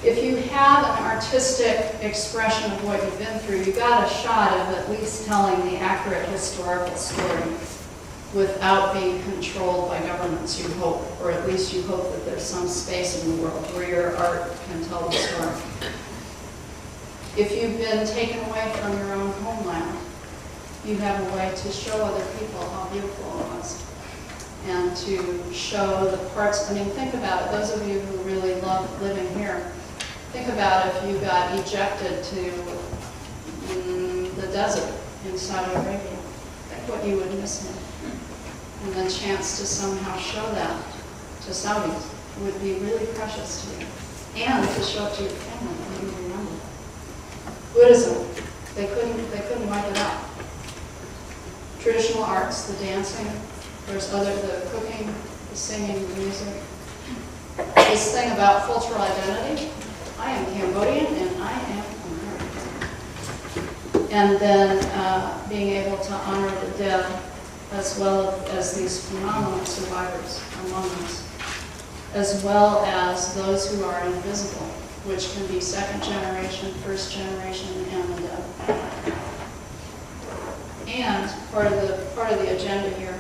If you have an artistic expression of what you've been through, you got a shot of at least telling the accurate historical story without being controlled by governments, you hope, or at least you hope that there's some space in the world where your art can tell the story. If you've been taken away from your own homeland, you have a way to show other people how beautiful it was, and to show the parts. I mean, think about it. Those of you who really love living here, think about if you got ejected to the desert in Saudi Arabia. Think what you would miss here. And the chance to somehow show that to Saudis would be really precious to you. And to show it to your family that you remember. Buddhism, they couldn't wipe it out. Traditional arts, the dancing, the cooking, the singing, the music. This thing about cultural identity, I am Cambodian and I am American. And then being able to honor the dead, as well as these phenomenal survivors among us, as well as those who are invisible, which can be second generation, first generation, and the dead. And part of the agenda here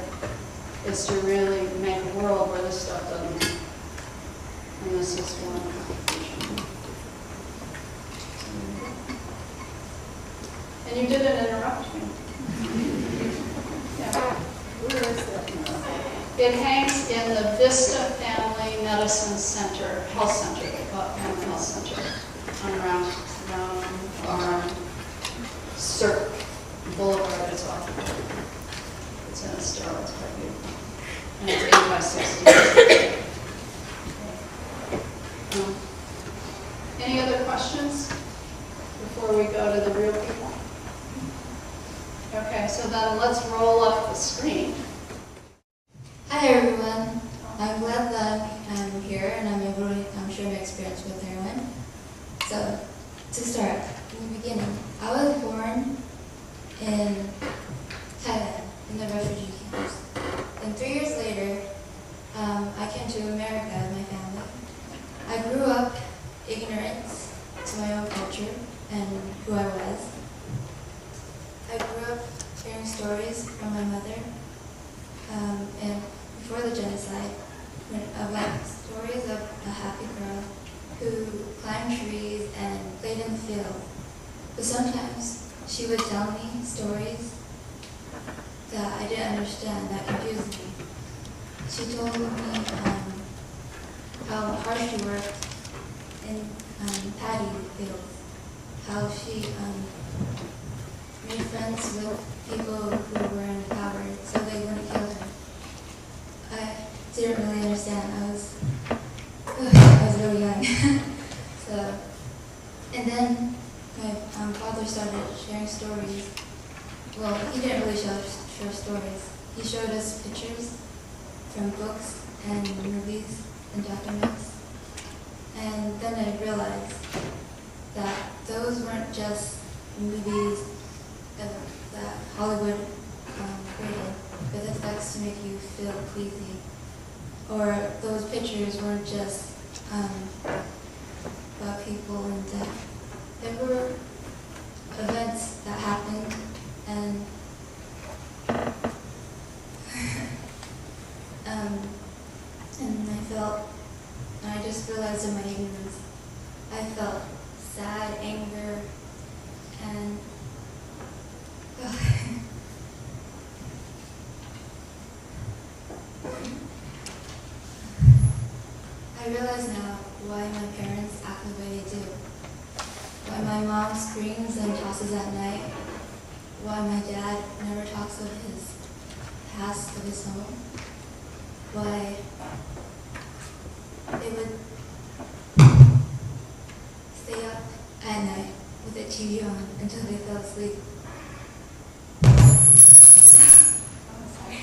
is to really make a world where this stuff doesn't happen. And this is one contribution. And you didn't interrupt me. Yeah. It hangs in the Vista Family Medicine Center, Health Center, they call it Family Health Center, on Cirque Boulevard. It's off. It's in a sterile, it's quite beautiful. And it's 8 by 16. Any other questions before we go to the real people? Okay, so then let's roll up the screen. Hi everyone. I'm glad that I'm here and I'm sharing my experience with heroin. So, to start, in the beginning, I was born in Thailand, in the refugee camps. And 3 years later, I came to America with my family. I grew up ignorant to my own culture and who I was. I grew up hearing stories from my mother, and before the genocide, about stories of a happy girl who climbed trees and played in the field. But sometimes she would tell me stories that I didn't understand, that confused me. She told me how hard she worked in paddy fields, how she made friends with people who were in power so they wouldn't kill her. I didn't really understand. I was really young. And then my father started sharing stories. Well, he didn't really share stories. He showed us pictures from books and movies and documents. And then I realized that those weren't just movies that Hollywood created with effects to make you feel queasy. Or those pictures weren't just about people and death. There were events that happened, and I just realized in my ignorance, I felt sad, anger, and I realize now why my parents act the way they do. Why my mom screams and tosses at night. Why my dad never talks of his past, of his home. Why they would stay up at night with the TV on until they fell asleep. Oh, sorry.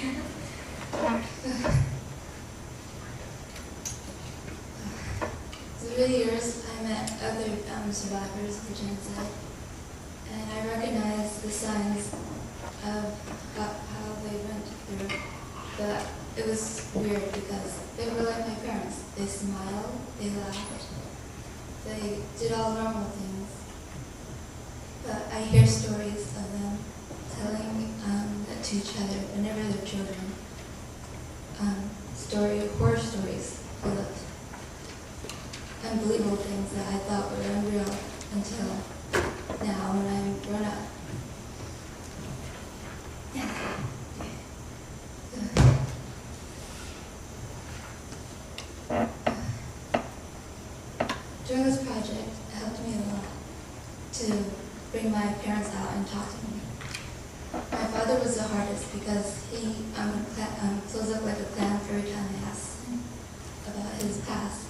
Through the years, I met other survivors of the genocide, and I recognized the signs of how they went through. But it was weird because they were like my parents. They smiled, they laughed, they did all normal things. But I hear stories of them telling that to each other whenever they're children. Horror stories full of unbelievable things that I thought were unreal until now when I'm grown up. During this project, it helped me a lot to bring my parents out and talk to me. My father was the hardest because he closed up like a clam every time I asked him about his past.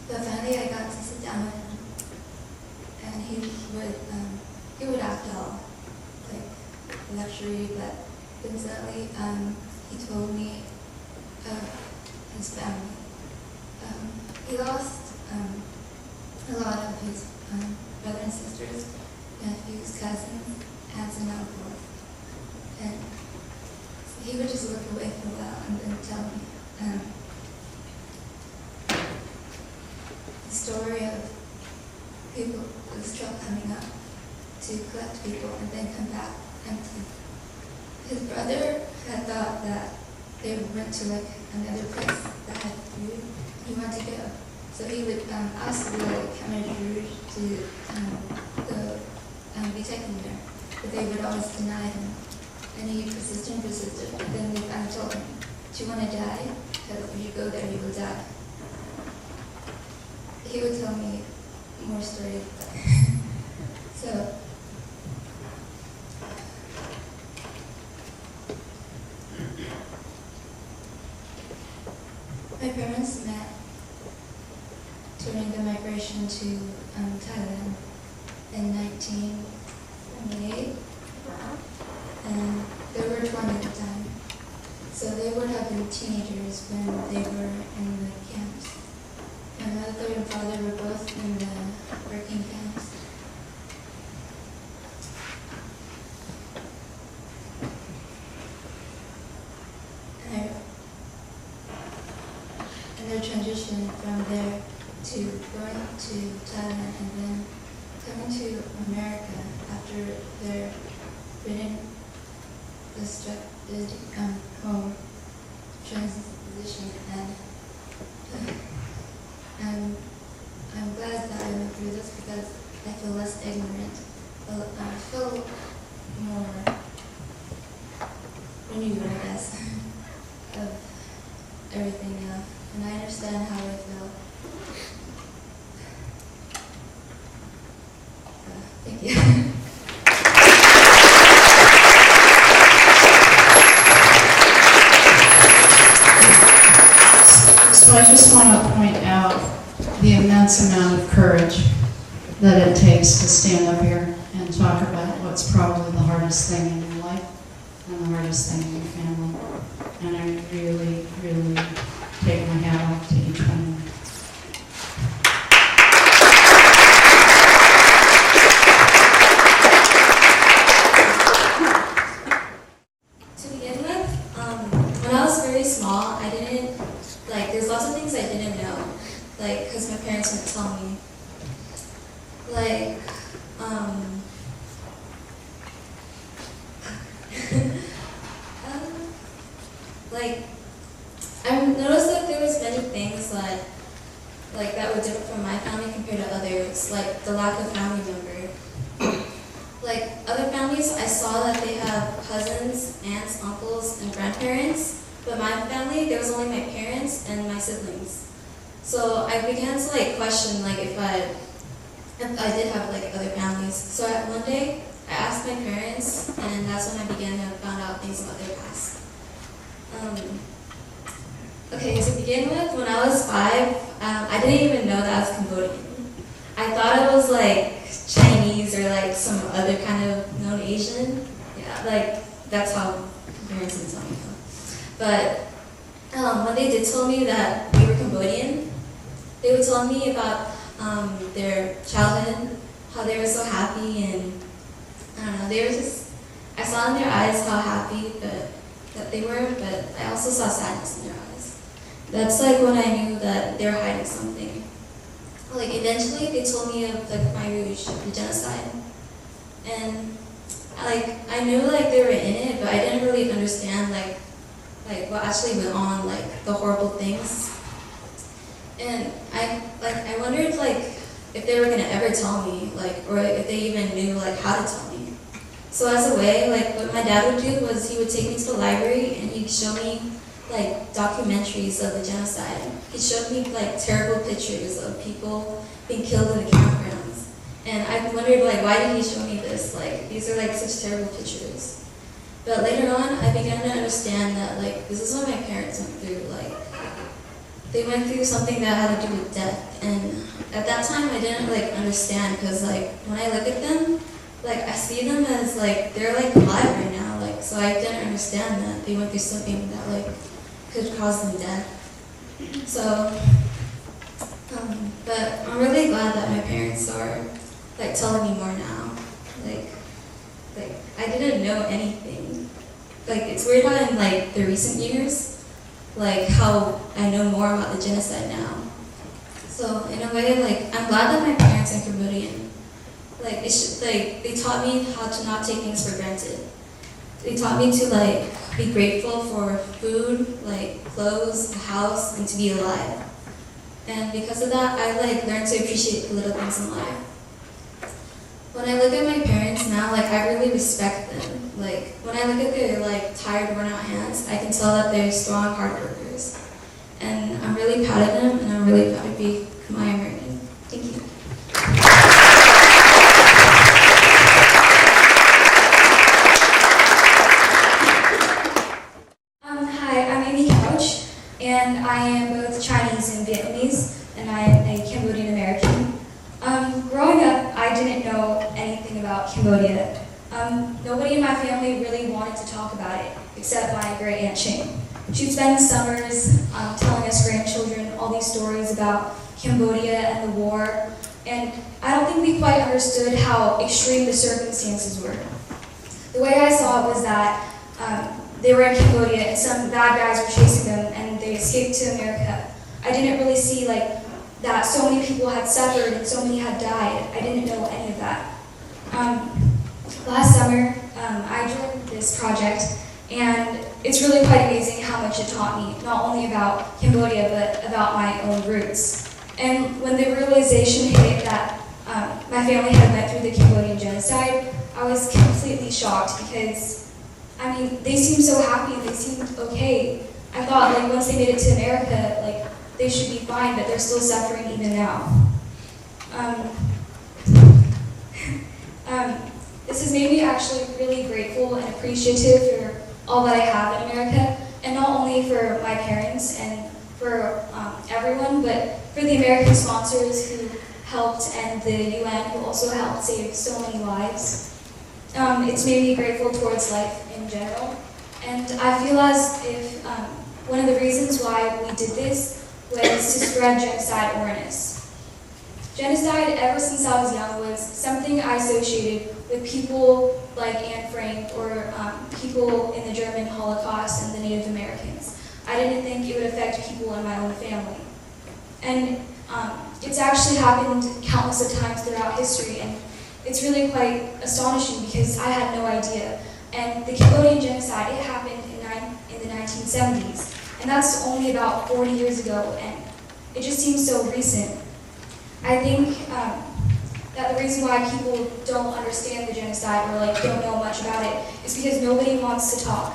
But finally I got to sit down with him, and he would act all like luxury, but incidentally he told me of his family. He lost a lot of his brothers and sisters, nephews, cousins, aunts and uncles. And he would just look away for a while and then tell me the story of people with this truck coming up to collect people and then come back empty. His brother had thought that they went to like another place that had food. He wanted to go. So he would ask the Khmer Rouge to be taken there, but they would always deny him. And he persisted and persisted. And then they finally told him, "Do you want to die? Because if you go there, you will die." He would tell me more stories. So my parents met during the migration to Thailand in 1978, and they were 20 at the time. So they would have been teenagers when they were in the camps. My mother and father were both in the working camps. And their transition from there to going to Thailand and then coming to America after their written destructed home transition, and I'm glad that I went through this because I feel less ignorant. I feel more renewed, I guess, of everything now, and I understand how I feel. Thank you. So I just want to point out the immense amount of courage that it takes to stand up here and talk about what's probably the hardest thing in your life and the hardest thing in your family. and I really, really take my hat off to each one of them. To begin with, when I was very small, I didn't, there's lots of things I didn't know, because my parents wouldn't tell me. I noticed that there was many things that were different from my family compared to others, like the lack of family member. Other families, I saw that they have cousins, aunts, uncles, and grandparents, but my family, there was only my parents and my siblings. So I began to question if I did have other families. So one day, I asked my parents, and that's when I began to find out things about their past. Okay, to begin with, when I was 5, I didn't even know that I was Cambodian. I thought it was Chinese or some other kind of known Asian. Yeah, that's how my parents would tell me. But when they did tell me that we were Cambodian, they would tell me about their childhood, how they were so happy, and I don't know, they were just, I saw in their eyes how happy that they were, but I also saw sadness in their eyes. That's when I knew that they were hiding something. Eventually they told me of my Rouge, the genocide, and I knew they were in it, but I didn't really understand what actually went on, the horrible things. And I wondered if they were gonna ever tell me, or if they even knew how to tell me. So as a way, what my dad would do was he would take me to the library and he'd show me documentaries of the genocide. He showed me terrible pictures of people being killed in the campgrounds. And I wondered why did he show me this? These are such terrible pictures. But later on, I began to understand that this is what my parents went through. They went through something that had to do with death. And at that time, I didn't understand because when I look at them, I see them as they're alive right now. So I didn't understand that they went through something that could cause them death. So, but I'm really glad that my parents are telling me more now. I didn't know anything. It's weird how in the recent years, how I know more about the genocide now. So in a way, I'm glad that my parents are Cambodian. They taught me how to not take things for granted. They taught me to be grateful for food, clothes, a house, and to be alive. And because of that, I learned to appreciate the little things in life. When I look at my parents now, I really respect them. When I look at their tired, worn out hands, I can tell that they're strong, hard workers. And I'm really proud of them, and I'm really proud to be Khmer American. Thank you. And I am both Chinese and Vietnamese, and I am a Cambodian American. Growing up, I didn't know anything about Cambodia. Nobody in my family really wanted to talk about it, except my great aunt Ching. She'd spend summers telling us grandchildren all these stories about Cambodia and the war, and I don't think we quite understood how extreme the circumstances were. The way I saw it was that they were in Cambodia and some bad guys were chasing them and they escaped to America. I didn't really see that so many people had suffered and so many had died. I didn't know any of that. Last summer, I joined this project, and it's really quite amazing how much it taught me, not only about Cambodia, but about my own roots. And when the realization hit that my family had went through the Cambodian genocide, I was completely shocked because they seemed so happy, they seemed okay. I thought once they made it to America, they should be fine, but they're still suffering even now. This has made me actually really grateful and appreciative for all that I have in America, and not only for my parents and for everyone, but for the American sponsors who helped and the UN who also helped save so many lives. It's made me grateful towards life in general. And I feel as if one of the reasons why we did this was to spread genocide awareness. Genocide, ever since I was young, was something I associated with people like Anne Frank or people in the German Holocaust and the Native Americans. I didn't think it would affect people in my own family. And it's actually happened countless of times throughout history, and it's really quite astonishing because I had no idea. And the Cambodian genocide, it happened in the 1970s, and that's only about 40 years ago, and it just seems so recent. I think that the reason why people don't understand the genocide or don't know much about it is because nobody wants to talk.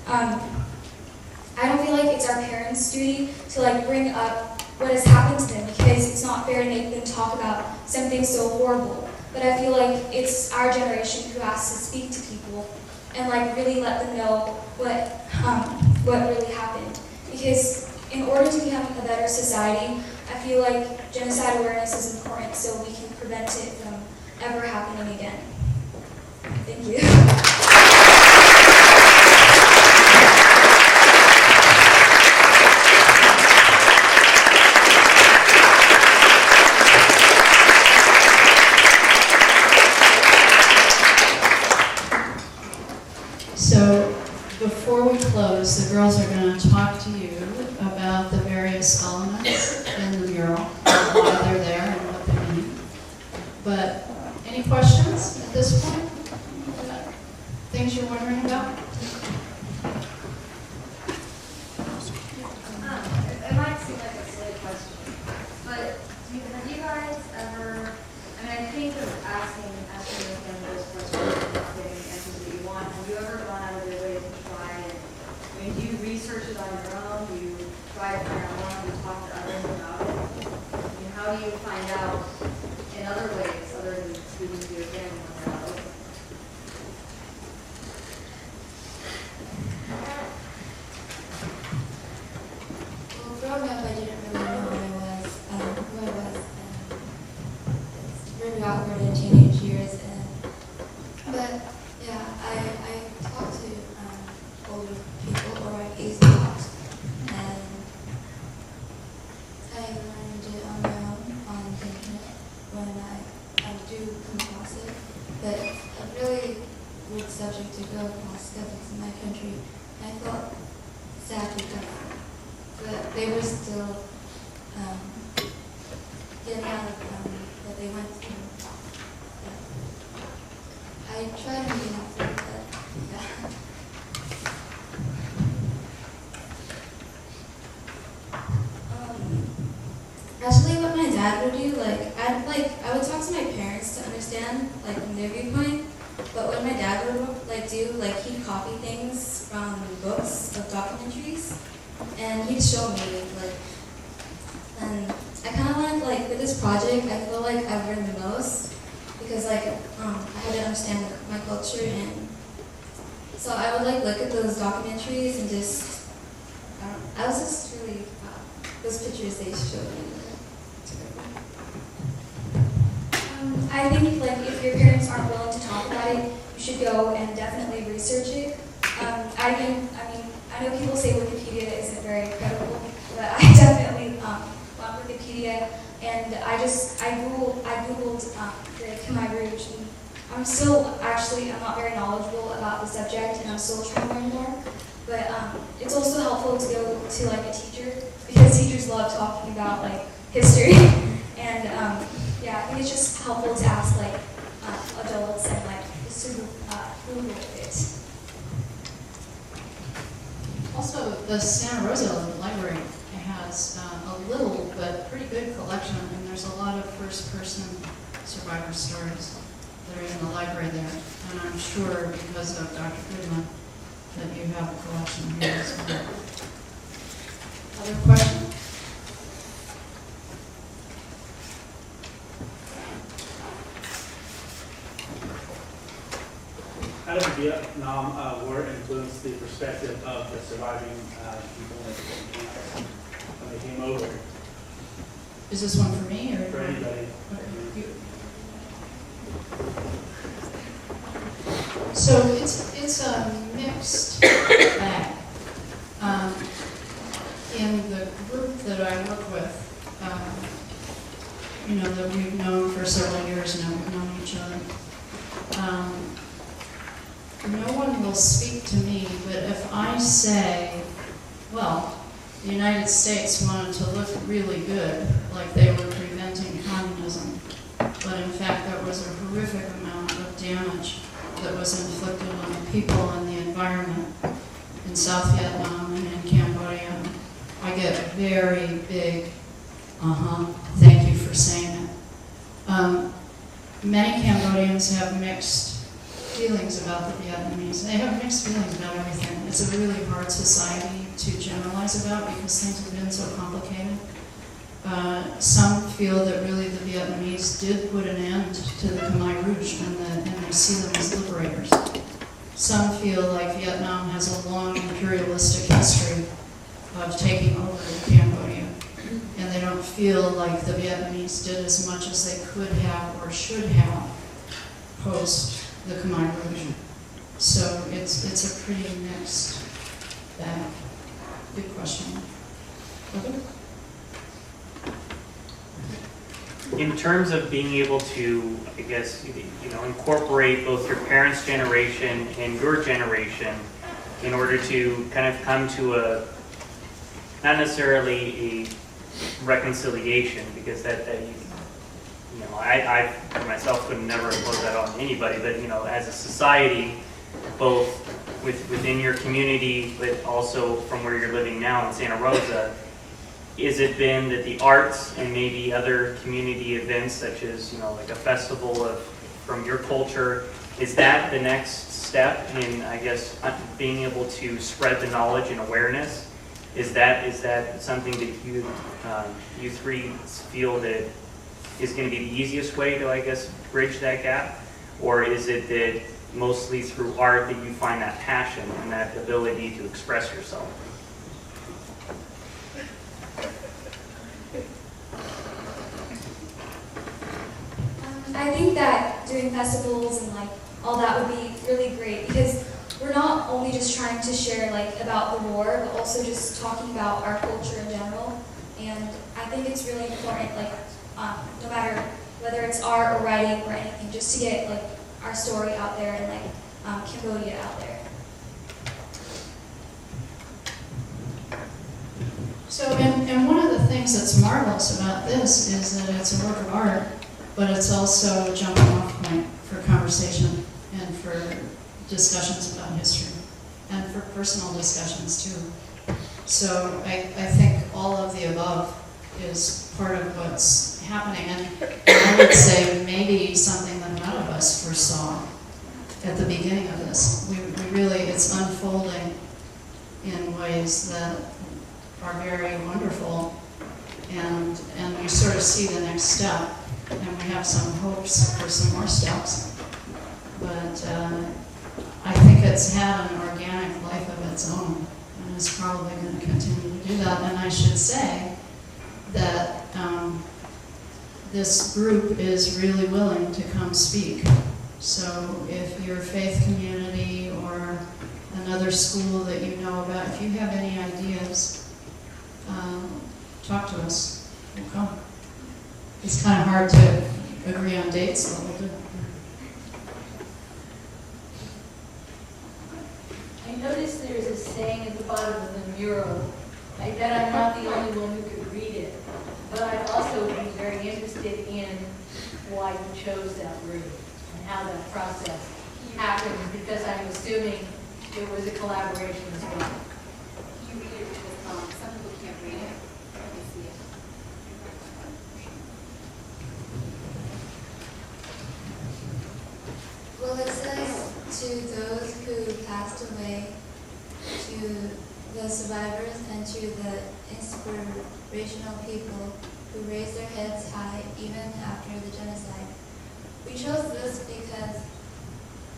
I don't feel like it's our parents' duty to bring up what has happened to them because it's not fair to make them talk about something so horrible. But I feel like it's our generation who has to speak to people and really let them know what really happened. Because in order to become a better society, I feel like genocide awareness is important so we can prevent it from ever happening again. Thank you. So before we close, the girls are going to talk to you about the various elements in the mural, why they're there and what they mean. But any questions at this point? Things you're wondering about? It might seem like a silly question, but have you guys ever, I think of asking again those questions and not getting answers that you want. Have you ever gone out of your way to try and, do you research it on your own? Do you try it on your own? Do you talk to others about it? How do you find out in other ways other than speaking to your family when they're out? Well, growing up, I didn't really know who I was, and it's really awkward in teenage years. But yeah, I talk to older people, or I used to talk, and I learned it on my own on the internet when I do come across it. But a really weird subject to go across skeptics in my country. I felt sad because but they were still getting out of what they went through. I try to be helpful, but yeah. Actually, what my dad would do, I would talk to my parents to understand, from their viewpoint. But what my dad would do, he'd copy things from books of documentaries, and he'd show me, and I kind of wanted, with this project, I feel like I've learned the most, because, I had to understand my culture, and so I would, look at those documentaries and just, I was just really, those pictures they showed me. I think if your parents aren't willing to talk about it, you should go and definitely research it. I know people say Wikipedia isn't very credible, but I definitely love Wikipedia, and I googled the Khmer Rouge, and I'm not very knowledgeable about the subject, and I'm still trying to learn more. But it's also helpful to go to a teacher, because teachers love talking about history, and I think it's just helpful to ask adults and just to Google it. Also, the Santa Rosa Library has a little but pretty good collection, and there's a lot of first-person survivor stories that are in the library there. And I'm sure because of Dr. Goodman that you have a collection here as well. Other questions? How did Vietnam War influence the perspective of the surviving people when they came over? Is this one for me or For anybody? Okay. So it's it's a mixed bag. In the group that I work with, that we've known for several years now, we've known each other. No one will speak to me, but if I say, well, the United States wanted to look really good, like they were preventing communism, but in fact there was a horrific amount of damage that was inflicted on the people and the environment in South Vietnam and in Cambodia, I get very big, thank you for saying it. Many Cambodians have mixed feelings about the Vietnamese. They have mixed feelings about everything. It's a really hard society to generalize about because things have been so complicated. Some feel that really the Vietnamese did put an end to the Khmer Rouge and they see them as liberators. Some feel like Vietnam has a long imperialistic history of taking over Cambodia, and they don't feel like the Vietnamese did as much as they could have or should have post the Khmer Rouge. So it's a pretty mixed bag. Good question. Okay. In terms of being able to, I guess, incorporate both your parents' generation and your generation in order to kind of come to a, not necessarily a reconciliation, because I myself could never impose that on anybody, but as a society, both within your community, but also from where you're living now in Santa Rosa, is it been that the arts and maybe other community events such as like a festival from your culture, is that the next step in, I guess, being able to spread the knowledge and awareness? Is that something that you three feel that is going to be the easiest way to, I guess, bridge that gap? Or is it that mostly through art that you find that passion and that ability to express yourself? I think that doing festivals and all that would be really great because we're not only just trying to share about the war, but also just talking about our culture in general. And I think it's really important, no matter whether it's art or writing or anything, just to get our story out there and Cambodia out there. So, and one of the things that's marvelous about this is that it's a work of art, but it's also a jumping off point for conversation and for discussions about history and for personal discussions too. So I think all of the above is part of what's happening, and I would say maybe something that none of us foresaw at the beginning of this. We really, it's unfolding in ways that are very wonderful, and we sort of see the next step, and we have some hopes for some more steps. But I think it's had an organic life of its own, and is probably going to continue to do that. And I should say that this group is really willing to come speak. So if your faith community or another school that you know about, if you have any ideas, talk to us. We'll come. It's kind of hard to agree on dates, but we'll do. I noticed there's a saying at the bottom of the mural. I bet I'm not the only one who could read it, but I'd also be very interested in why you chose that route and how that process happened, because I'm assuming it was a collaboration as well. You read it with, some people can't read it. Let me see it. Well, it says to those who passed away, to the survivors, and to the inspirational people who raised their heads high even after the genocide. We chose this because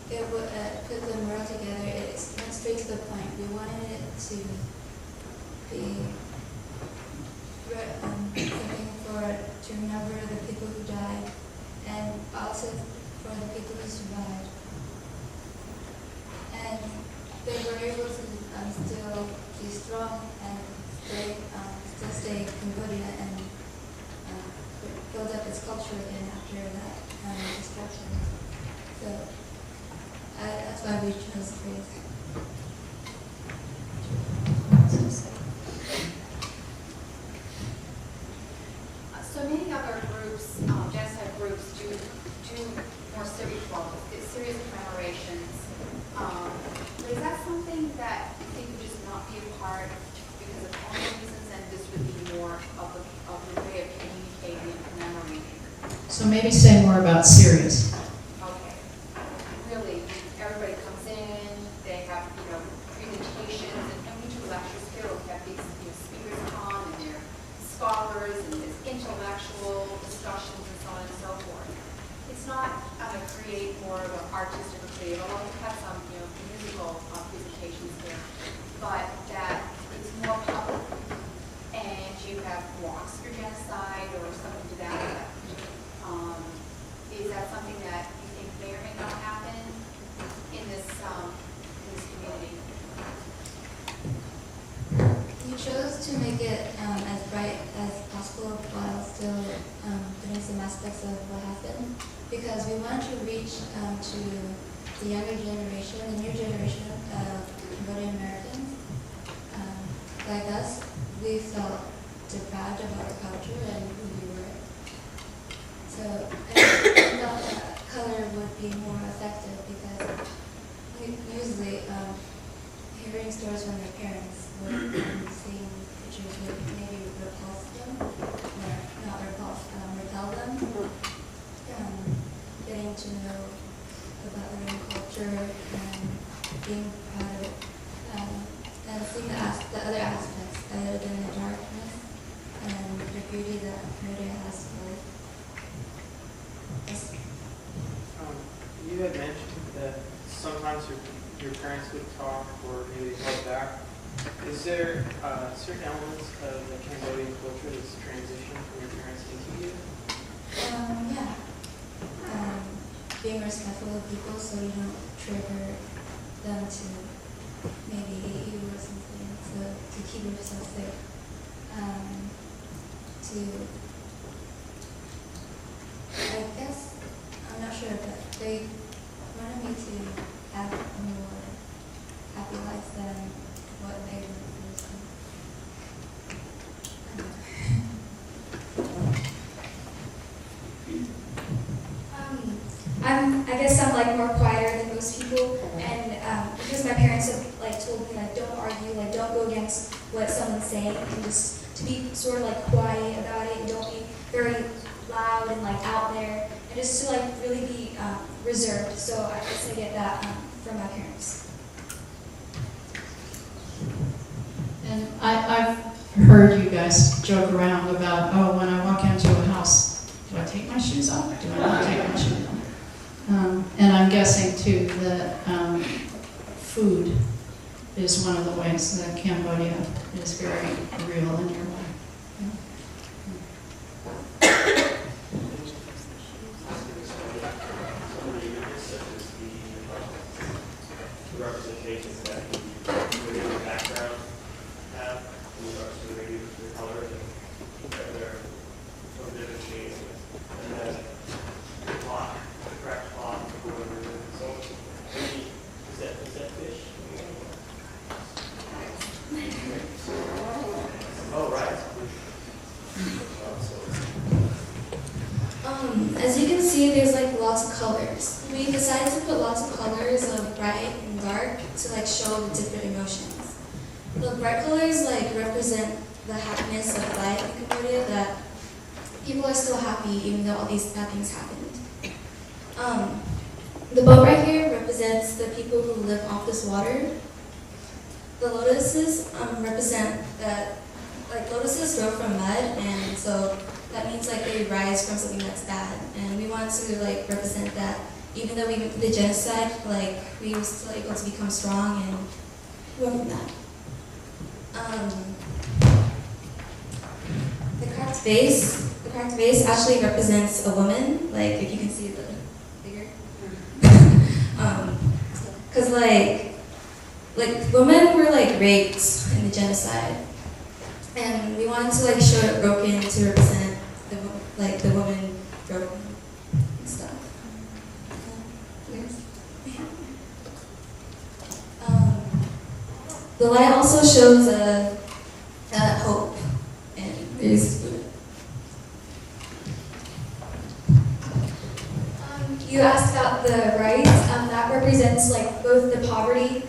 it would put the mural together. It went straight to the point. We wanted it to be something to remember the people who died, and also for the people who survived. And say Cambodia and build up its culture again after that destruction. So that's why we chose the phrase. So many other groups, genocide groups, do more serious, well, serious commemorations. But is that something that you think would just not be a part because of health reasons, and this would be more of a way of communicating and commemorating? So maybe say more about serious. Okay. Really, everybody comes in, they have, presentations, and we do lectures here, we have these, speakers come, and they're scholars, and there's intellectual discussions, and so on and so forth. It's not create more of an artistic or creative, although we have some, musical presentations here, but that it's more public, and you have walks for genocide or something to that effect. Is that something that you think may or may not happen in this community? We chose to make it as bright as possible while still doing some aspects of what happened, because we wanted to reach to the younger generation, the new generation of Cambodian Americans. Like us, we felt deprived of our culture and who we were. So I thought that color would be more effective, because usually hearing stories from their parents would seeing pictures would maybe repulse them, or not repulse, repel them. Getting to know about their own culture and being proud of and seeing the other aspects other than the darkness and the beauty that Cambodia has to live. Yes. You had mentioned that sometimes your parents would talk or maybe held back. Is there certain elements of the Cambodian culture that's transitioned from your parents into you? Yeah. Being respectful of people so you don't trigger them to maybe hate you or something, so to keep yourself safe. I guess, I'm not sure, but they wanted me to have a more happy life than what they were I guess I'm like more quieter than most people, and because my parents have told me don't argue, don't go against what someone's saying, and just to be sort of quiet about it, and don't be very loud and out there, and just to really be reserved. So I guess I get that from my parents. And I've heard you guys joke around about, oh, when I walk into a house, do I take my shoes off? Do I not take my shoes off? And I'm guessing too that food is one of the ways that Cambodia is very real in your life. The representations that the background have in regards to the color, that they're from different shades, and then the clock, the correct clock, so maybe is that fish? Oh, right. As you can see, there's lots of colors. We decided to put lots of colors of bright and dark to show the different emotions. The bright colors represent the happiness of life in Cambodia, that people are still happy even though all these bad things happened. The boat right here represents the people who live off this water. The lotuses represent that lotuses grow from mud, and so that means they rise from something that's bad. And we want to represent that even though we went through the genocide, we were still able to become strong and grow from that. The cracked vase actually represents a woman, if you can see the figure. Because women were raped in the genocide. And we wanted to like show it broken to represent the woman broken and stuff. The light also shows hope, and there's you asked about the rice. That represents like both the poverty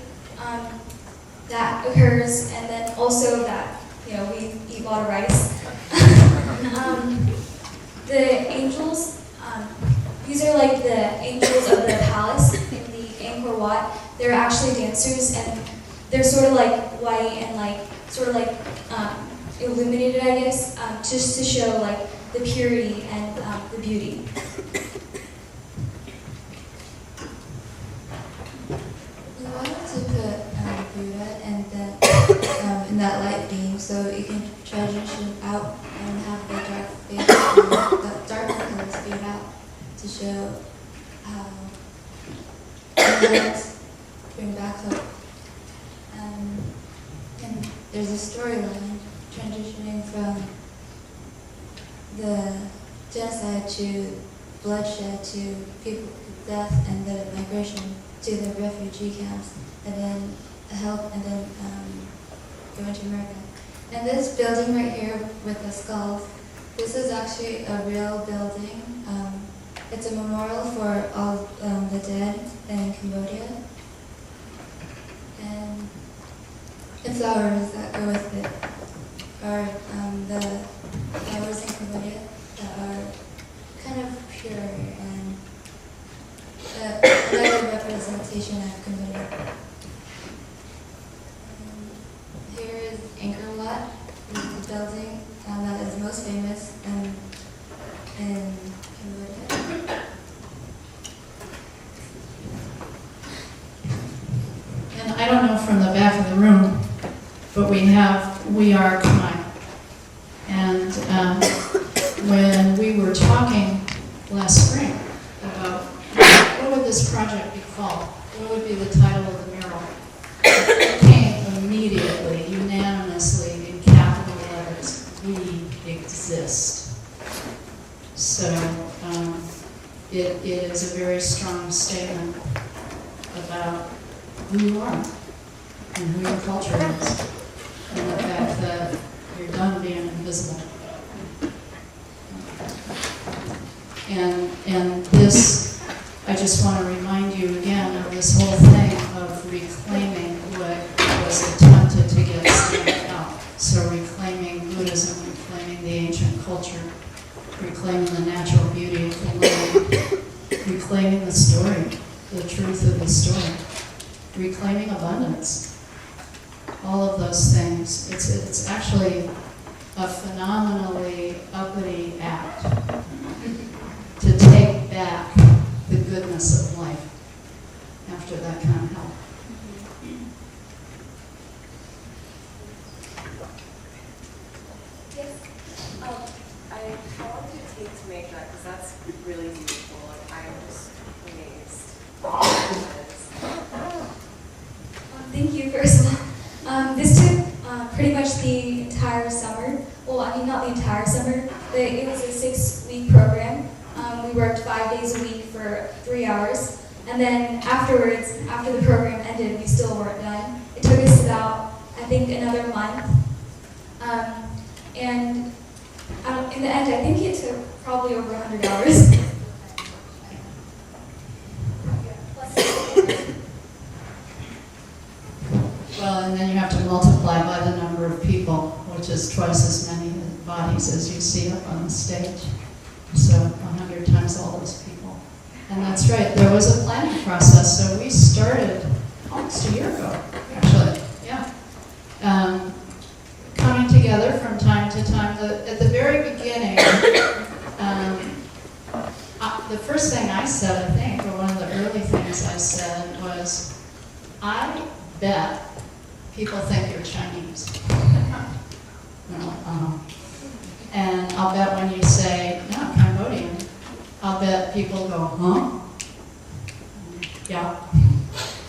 that occurs, and then also that we eat a lot of rice. The angels, these are like the angels of the palace in the Angkor Wat. They're actually dancers, and they're sort of like white and like sort of like illuminated, I guess, just to show like the purity and the beauty. We wanted to put Buddha and in that light beam, so you can transition out and have the dark face, the darker colors fade out to show how light bring back hope. And there's a storyline transitioning from the genocide to bloodshed to people death and the migration to the refugee camps, and then help, and then going to America. And this building right here with the skulls, this is actually a real building. It's a memorial for all the dead in Cambodia. And the flowers that go with it are the flowers in Cambodia that are kind of pure and another representation of Cambodia. Here is Angkor Wat, the building that is most famous in Cambodia. And I don't know from the back of the room, but we are Khmer. And when we were talking last spring about what would this project be called, what would be the title of the mural, it came immediately, unanimously, in capital letters: we exist. So it is a very strong statement about who you are and who your culture is, and the fact that you're done being invisible. And this, I just want to remind you again of this whole thing of reclaiming what was attempted to get stamped out. So reclaiming Buddhism, reclaiming the ancient culture, reclaiming the natural beauty of the land, reclaiming the story, the truth of the story, reclaiming abundance. All of those things. It's actually a phenomenally uppity act to take back the goodness of life after that kind of help. Yes. How long did it take to make that? Because that's really beautiful. Like, I'm just amazed. Thank you, first of all. This took pretty much the entire summer. Well, I mean, not the entire summer, but it was a 6-week program. We worked 5 days a week for 3 hours. And then afterwards, after the program ended, we still weren't done. It took us about, I think, another month. And in the end, I think it took probably over 100 hours. Well, and then you have to multiply by the number of people, which is twice as many bodies as you see up on the stage. So 100 times all those people. And that's right, there was a planning process, so we started almost a year ago, actually, yeah. Coming together from time to time. At the very beginning, the first thing I said, I think, or one of the early things I said was, I bet people think you're Chinese. And I'll bet when you say, no, Cambodian, I'll bet people go, huh? Yeah.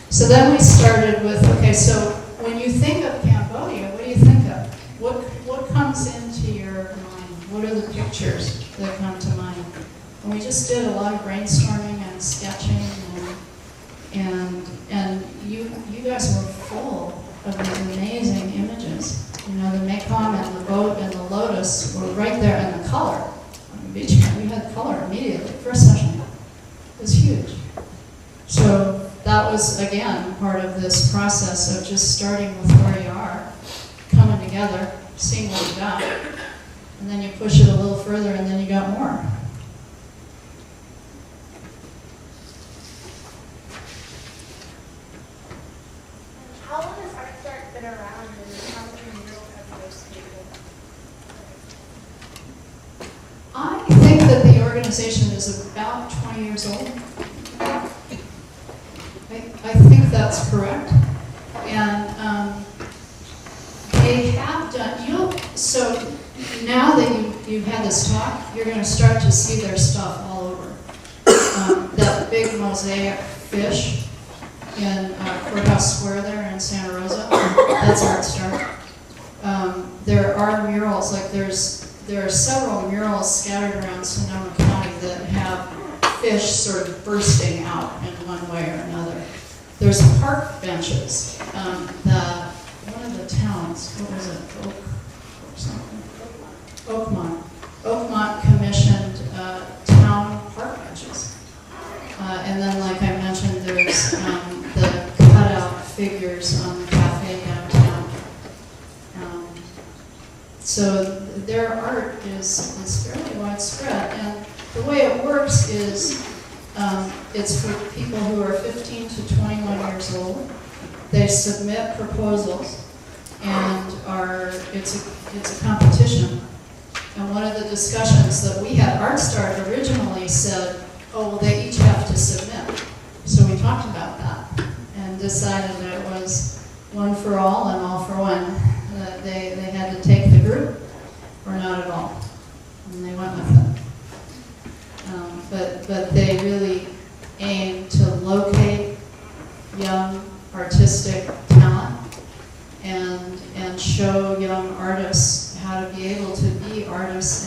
So then we started with, okay, so when you think of Cambodia, what do you think of? What comes into your mind? What are the pictures that come to mind? And we just did a lot of brainstorming and sketching, and you guys were full of these amazing images. You know, the Mekong and the boat and the lotus were right there, and the color on the beach. We had color immediately, first session. It was huge. So that was, again, part of this process of just starting with where you are, coming together, seeing what you got, and then you push it a little further, and then you got more. How long has Art Start been around, and how many murals have those people? I think that the organization is about 20 years old. I think that's correct. And they have done, so now that you've had this talk, you're going to start to see their stuff all over. That big mosaic fish in Courthouse Square there in Santa Rosa, that's Art Start. There are murals, like there are several murals scattered around Sonoma County that have fish sort of bursting out in one way or another. There's park benches that one of the towns, what was it, Oak or something? Oakmont commissioned town park benches. And then, like I mentioned, there's the cutout figures on the cafe downtown. So their art is fairly widespread, and the way it works is it's for people who are 15 to 21 years old. They submit proposals, and it's a competition. And one of the discussions that we had, Art Start originally said, oh, well, they each have to submit. So we talked about that and decided that it was one for all and all for one. That they had to take the group or not at all. And they went with it. But they really aim to locate young artistic talent and show young artists how to be able to be artists